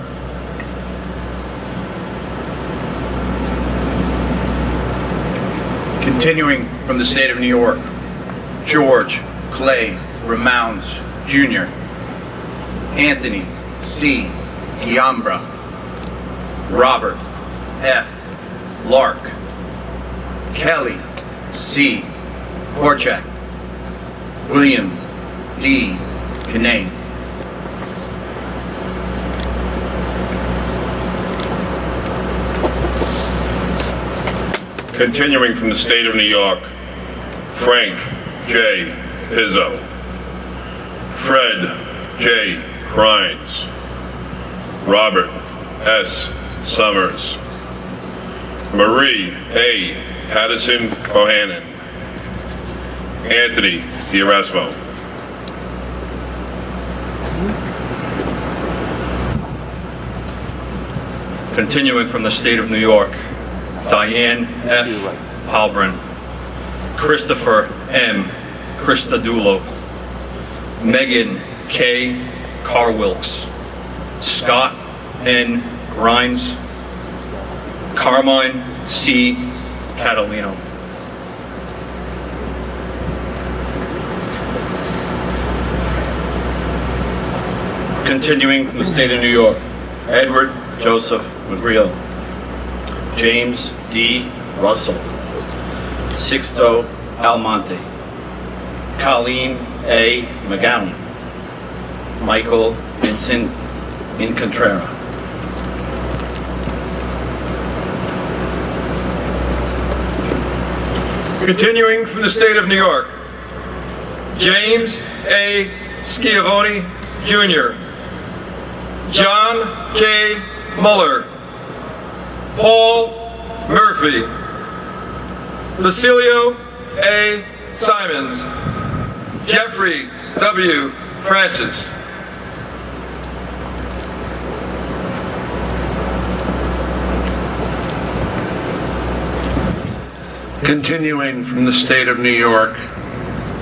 Continuing from the state of New York, George Clay Ramounds Jr., Anthony C. Diambra, Robert F. Lark, Kelly C. Korchak, William D. Kinane. Continuing from the state of New York, Frank J. Pizzo, Fred J. Crines, Robert S. Summers, Marie A. Patterson Bohannon, Anthony D'Erasmo. Continuing from the state of New York, Diane F. Halbrin, Christopher M. Christodoulou, Megan K. Carwilks, Scott N. Grimes, Carmine C. Catalino. Continuing from the state of New York, Edward Joseph McGreal, James D. Russell, Sixto Almonte, Colleen A. McGowan, Michael Vincent Incontrera. Continuing from the state of New York, James A. Schiavone Jr., John K. Muller, Paul Murphy, Lucilio A. Simons, Jeffrey W. Francis. Continuing from the state of New York,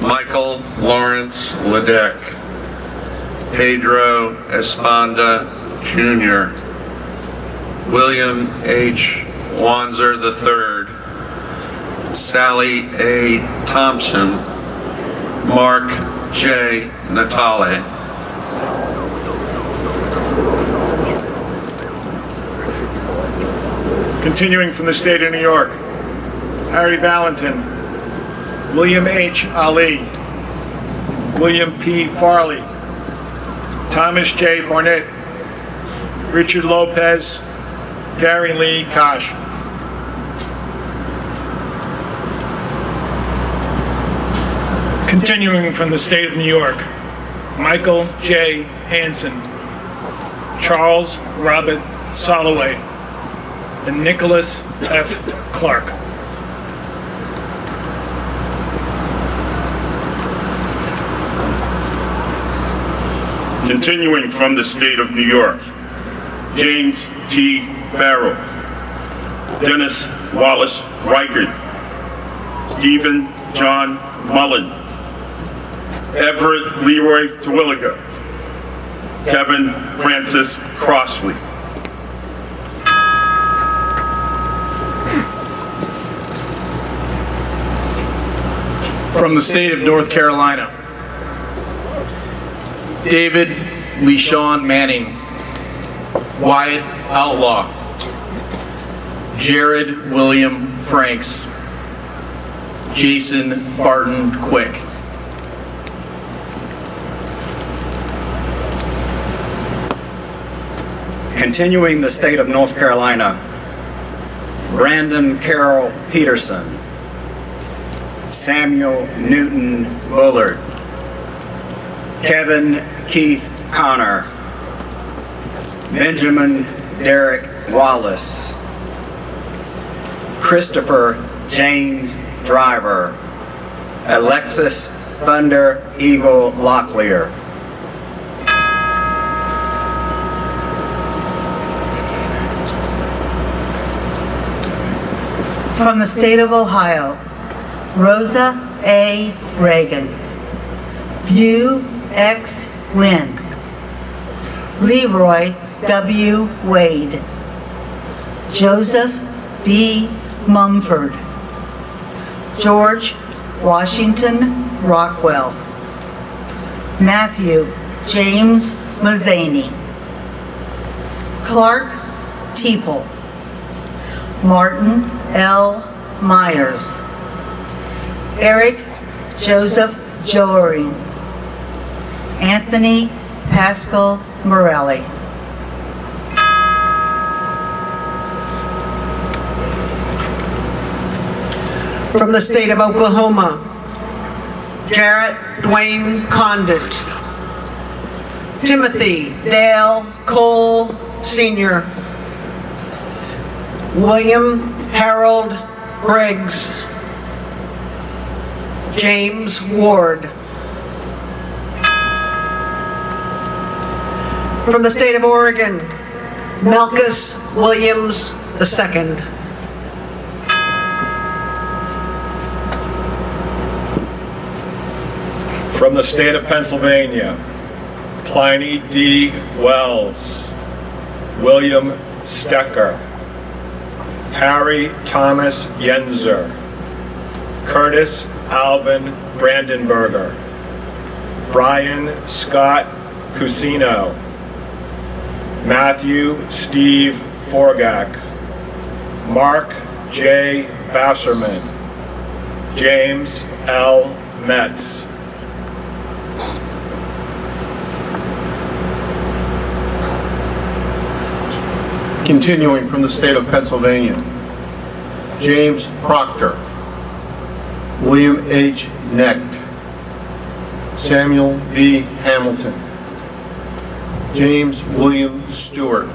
Michael Lawrence Ledeck, Pedro Esponda Jr., William H. Wanzer III, Sally A. Thompson, Mark J. Natale. Continuing from the state of New York, Harry Valentin, William H. Ali, William P. Farley, Thomas J. Barnett, Richard Lopez, Gary Lee Kosh. Continuing from the state of New York, Michael J. Hansen, Charles Robert Soloway, and Nicholas F. Clark. Continuing from the state of New York, James T. Farrell, Dennis Wallace Reichert, Stephen John Mullen, Everett Leroy Terwilliger, Kevin Francis Crossley. From the state of North Carolina, David LeSean Manning, Wyatt Outlaw, Jared William Franks, Jason Barton Quick. Continuing the state of North Carolina, Brandon Carroll Peterson, Samuel Newton Bullard, Kevin Keith Connor, Benjamin Derek Wallace, Christopher James Driver, Alexis Thunder Eagle Locklear. From the state of Ohio, Rosa A. Reagan, View X. Wynn, Leroy W. Wade, Joseph B. Mumford, George Washington Rockwell, Matthew James Mazzani, Clark Teeple, Martin L. Myers, Eric Joseph Joering, Anthony Pascal Morelli. From the state of Oklahoma, Jarrett Dwayne Condit, Timothy Dale Cole Sr., William Harold Briggs, James Ward. From the state of Oregon, Melchus Williams II. From the state of Pennsylvania, Pliny D. Wells, William Stecker, Harry Thomas Yenzer, Curtis Alvin Brandenberger, Brian Scott Cusino, Matthew Steve Forgak, Mark J. Basserman, James L. Metz. Continuing from the state of Pennsylvania, James Proctor, William H. Knecht, Samuel B. Hamilton, James William Stewart,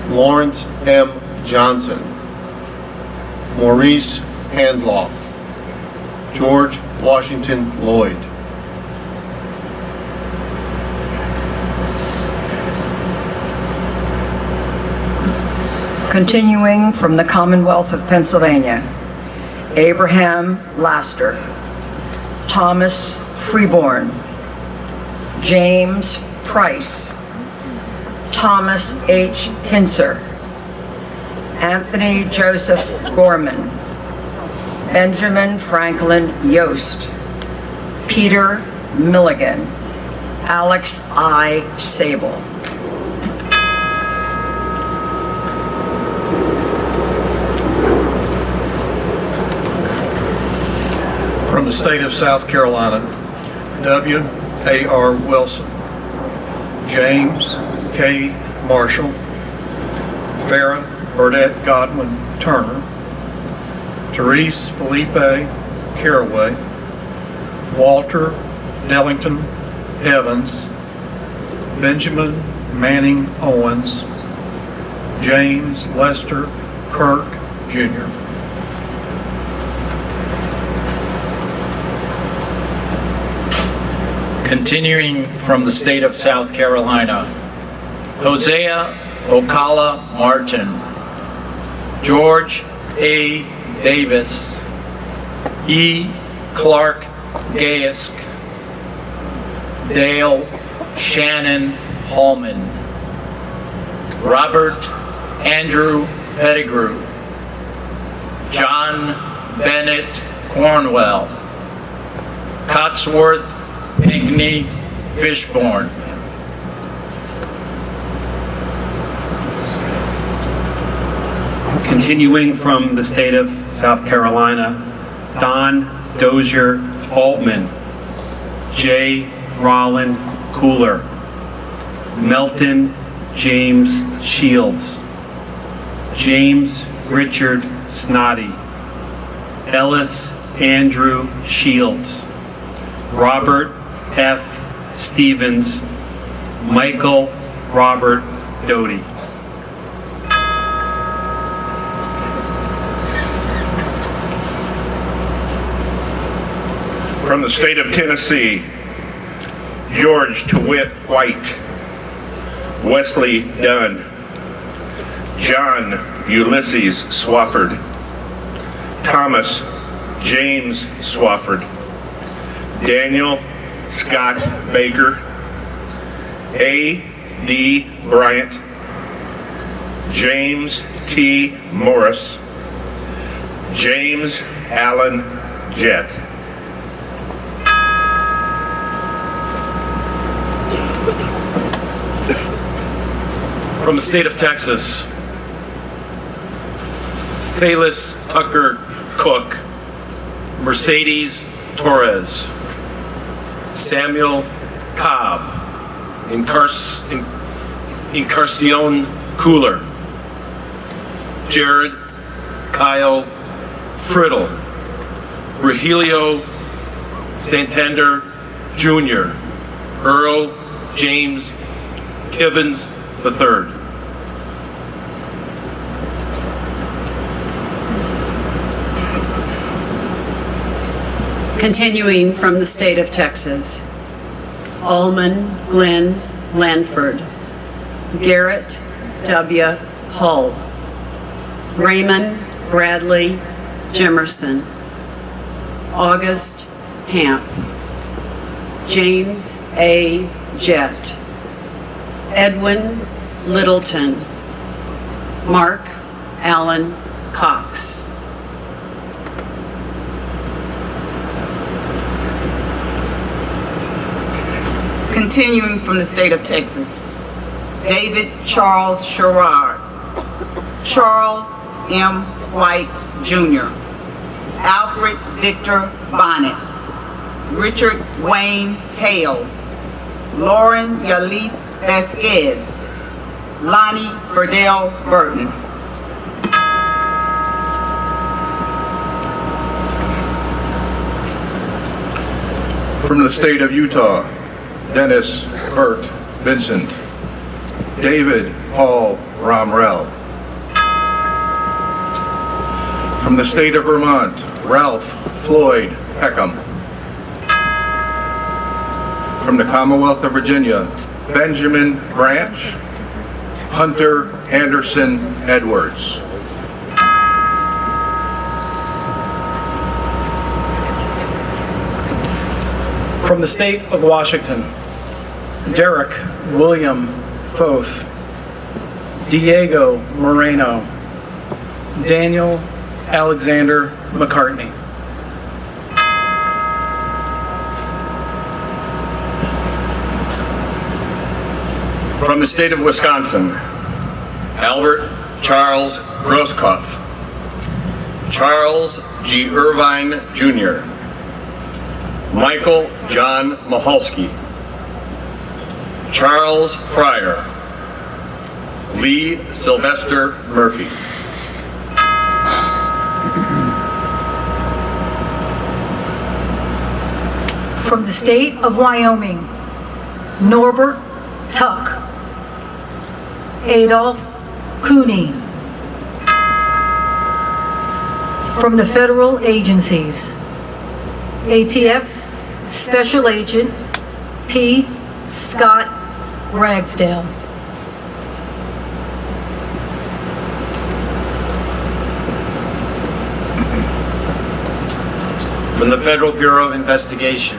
Lawrence M. Johnson, Maurice Handloff, George Washington Lloyd. Continuing from the Commonwealth of Pennsylvania, Abraham Laster, Thomas Freeborn, James Price, Thomas H. Kinser, Anthony Joseph Gorman, Benjamin Franklin Yost, Peter Milligan, Alex I. Sable. From the state of South Carolina, W.A.R. Wilson, James K. Marshall, Farrah Burdette Godwin Turner, Therese Felipe Caraway, Walter Dellington Evans, Benjamin Manning Owens, James Lester Kirk, Jr. Continuing from the state of South Carolina, Hosea Ocala Martin, George A. Davis, E. Clark Gayesk, Dale Shannon Hallman, Robert Andrew Pettigrew, John Bennett Cornwell, Cotsworth Pinkney Fishborn. Continuing from the state of South Carolina, Don Dozier Altman, J. Rollin Cooler, Melton James Shields, James Richard Snoddy, Ellis Andrew Shields, Robert F. Stevens, Michael Robert Doty. From the state of Tennessee, George DeWitt White, Wesley Dunn, John Ulysses Swafford, Thomas James Swafford, Daniel Scott Baker, A. D. Bryant, James T. Morris, James Allen Jett. From the state of Texas, Phyllis Tucker Cook, Mercedes Torres, Samuel Cobb, Encarnacion Cooler, Jared Kyle Friddle, Rogelio Santander Jr., Earl James Gibbons III. Continuing from the state of Texas, Allman Glenn Lanford, Garrett W. Hull, Raymond Bradley Jimerson, August Hamp, James A. Jett, Edwin Littleton, Mark Allen Cox. Continuing from the state of Texas, David Charles Sherrard, Charles M. White Jr., Alfred Victor Bonnet, Richard Wayne Hale, Lauren Yalith Vasquez, Lonnie Verdell Burton. From the state of Utah, Dennis Burt, Vincent. David Paul Romrell. From the state of Vermont, Ralph Floyd Peckham. From the Commonwealth of Virginia, Benjamin Branch. Hunter Anderson Edwards. From the state of Washington, Derek William Foth, Diego Moreno, Daniel Alexander McCartney. From the state of Wisconsin, Albert Charles Grosskopf, Charles G. Irvine Jr., Michael John Mahalski, Charles Fryer, Lee Sylvester Murphy. From the state of Wyoming, Norbert Tuck, Adolph Cooney. From the federal agencies, ATF Special Agent P. Scott Ragsdale. From the Federal Bureau of Investigation,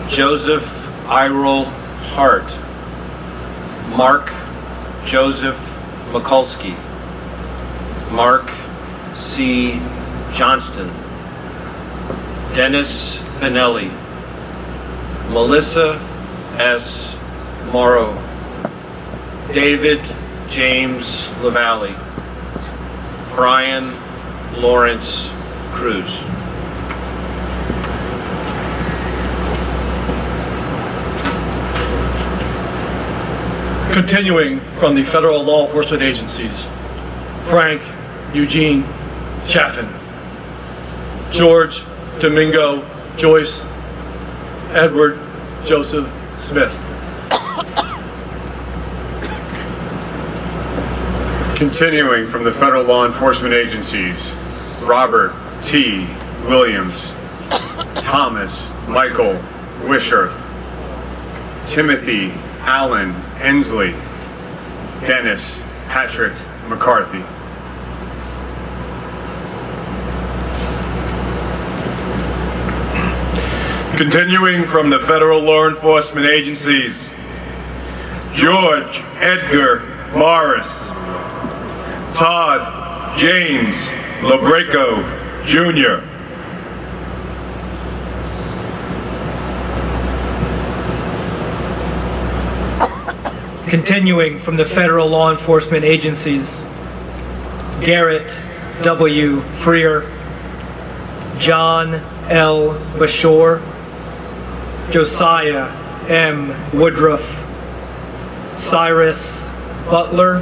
Joseph Irol Hart, Mark Joseph Mikulski, Mark C. Johnston, Dennis Benelli, Melissa S. Morrow, David James LaValle, Brian Lawrence Cruz. Continuing from the federal law enforcement agencies, Frank Eugene Chaffin, George Domingo Joyce, Edward Joseph Smith. Continuing from the federal law enforcement agencies, Robert T. Williams, Thomas Michael Wisharth, Timothy Allen Ensley, Dennis Patrick McCarthy. Continuing from the federal law enforcement agencies, George Edgar Morris, Todd James Labreco Jr., Continuing from the federal law enforcement agencies, Garrett W. Freer, John L. Bashore, Josiah M. Woodruff, Cyrus Butler,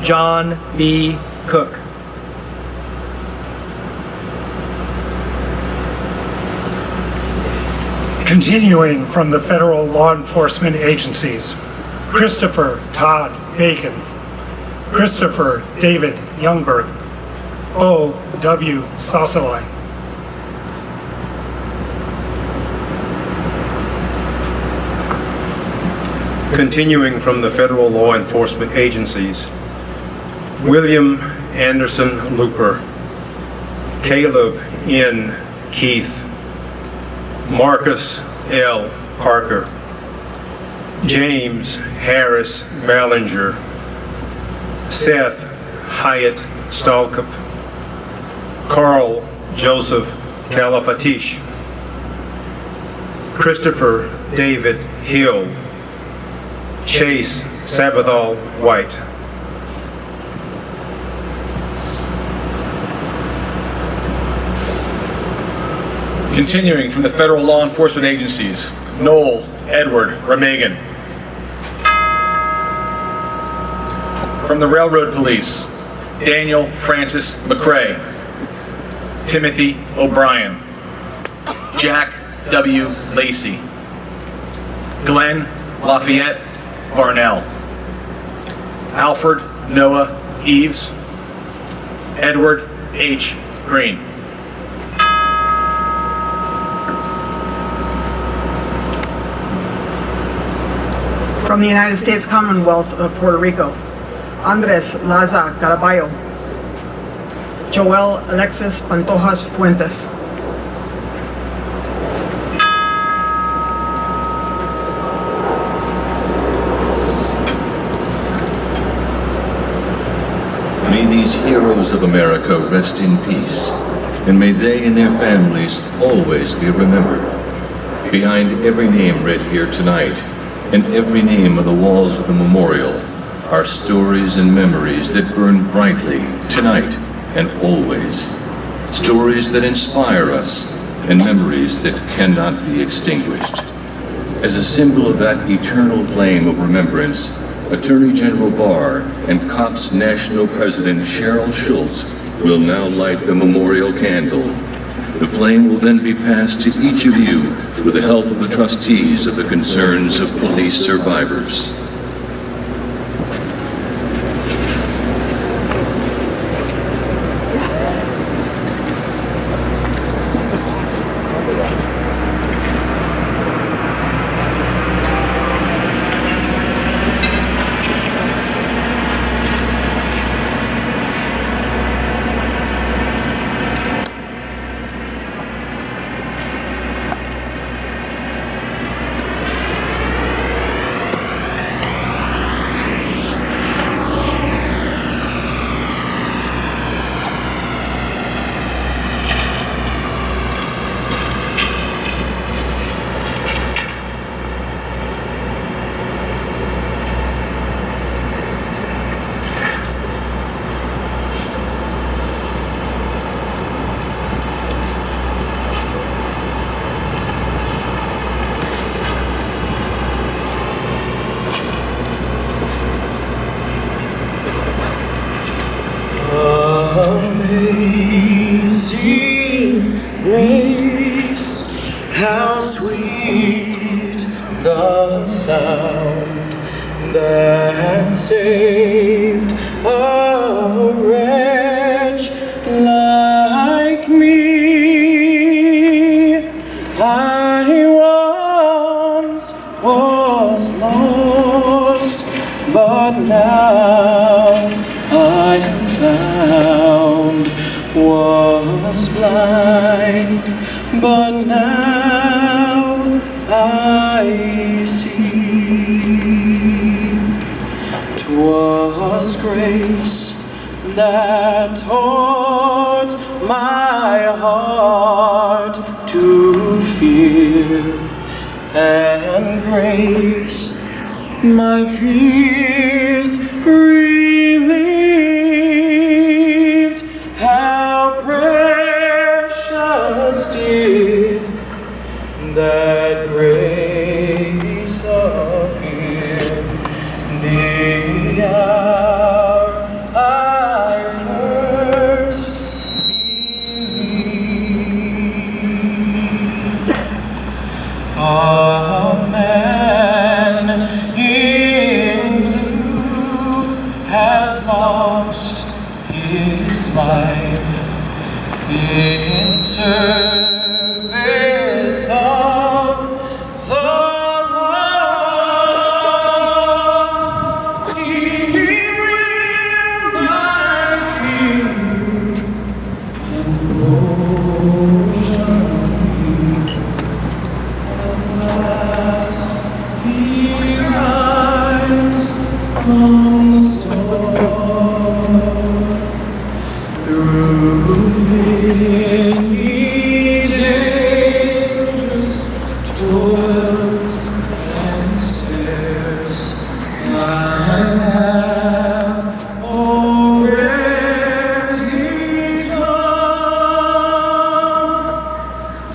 John B. Cook. Continuing from the federal law enforcement agencies, Christopher Todd Bacon, Christopher David Youngberg, O. W. Sosoli. Continuing from the federal law enforcement agencies, William Anderson Looper, Caleb N. Keith, Marcus L. Parker, James Harris Ballinger, Seth Hyatt Stalkup, Carl Joseph Calafatish, Christopher David Hill, Chase Sabathal White. Continuing from the federal law enforcement agencies, Noel Edward Remagan. From the Railroad Police, Daniel Francis McCrae, Timothy O'Brien, Jack W. Lacey, Glenn Lafayette Varnell, Alfred Noah Eves, Edward H. Green. From the United States Commonwealth of Puerto Rico, Andres Laza Caraballo, Joel Alexis Pantojas Fuentes. May these heroes of America rest in peace, and may they and their families always be remembered. Behind every name read here tonight, and every name on the walls of the memorial, are stories and memories that burn brightly tonight and always. Stories that inspire us, and memories that cannot be extinguished. As a symbol of that eternal flame of remembrance, Attorney General Barr and COPS National President Cheryl Schultz will now light the memorial candle. The flame will then be passed to each of you with the help of the trustees of the concerns of police survivors. Amazing grace, how sweet the sound that saved a wretch like me. I once was lost, but now I am found. Was blind, but now I see. 'Twas grace that taught my heart to fear, and grace my fears relieved. How precious did that grace appear the hour I first believed. A man in blue has lost his life in service of the law. He will my shield and portion. At last he rises from the storm. Through many dangers, toils, and snares, I have already come.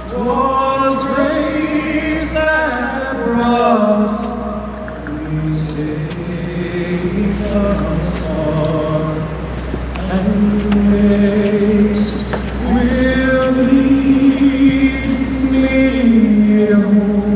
'Twas grace that brought me saved us all. And grace will lead me home.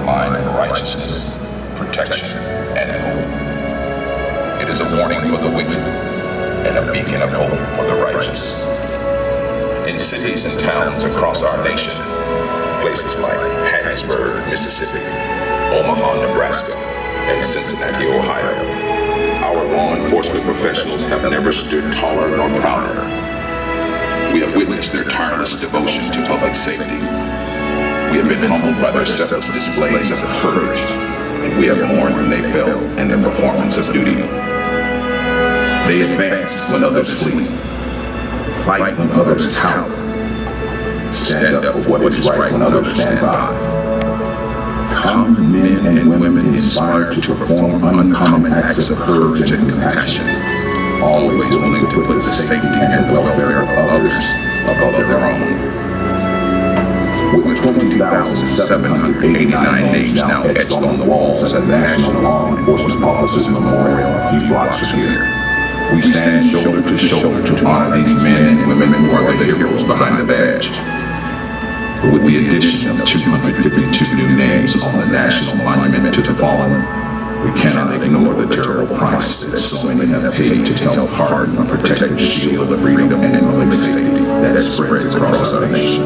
line of righteousness, protection, and hope. It is a warning for the wicked and a beacon of hope for the righteous. In cities and towns across our nation, places like Hattiesburg, Mississippi, Omaha, Nebraska, and Cincinnati, Ohio, our law enforcement professionals have never stood taller nor prouder. We have witnessed their tireless devotion to public safety. We have been humbled by their selfless displays of courage, and we have mourned when they fell in the performance of duty. They advance when others flee, fight when others cower, stand up for what is right when others stand by. Common men and women inspired to perform uncommon acts of courage and compassion, always willing to put the safety and welfare of others above their own. With 22,789 names now etched on the walls at the National Law Enforcement Officers Memorial a few blocks from here, we stand shoulder to shoulder to honor these men and women who are the heroes behind the badge. With the addition of 252 new names on the National Monument to the Fallen, we cannot ignore the terrible price that so many have paid to help harden and protect the shield of freedom and public safety that spreads across our nation.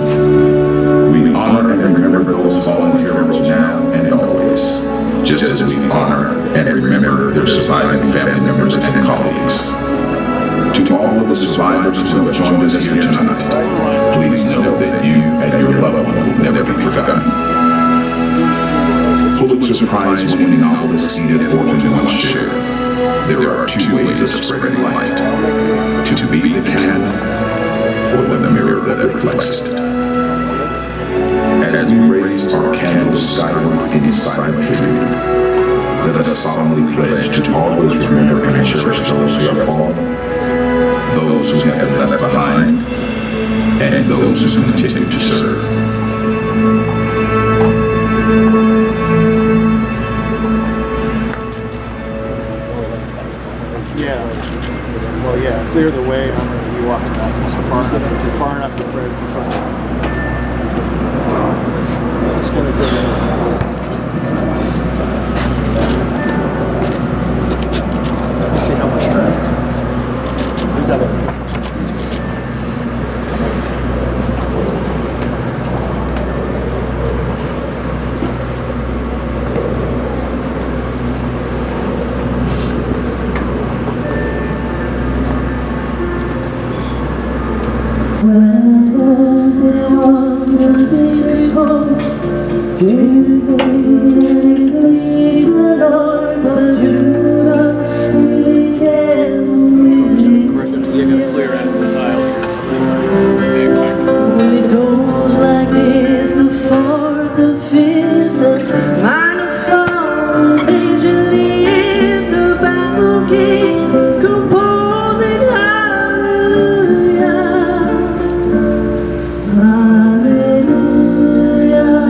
We honor and remember those fallen heroes now and always, just as we honor and remember their surviving family members and colleagues. To all of the survivors who have joined us here tonight, please know that you and your loved one will never be forgotten. Pulitzer Prize-winning novelist Edith Wharton once shared, there are two ways of spreading light: to be the candle or the mirror that reflects it. As we raise our candles skyward in silent tribute, let us solemnly pledge to always remember and cherish those who have fallen, those who have been left behind, and those who continue to serve. Clear the way, and I'm going to be walking back. It's far enough to Fred in front of me. It's going to go Let's see how much traffic. We got it. Hallelujah.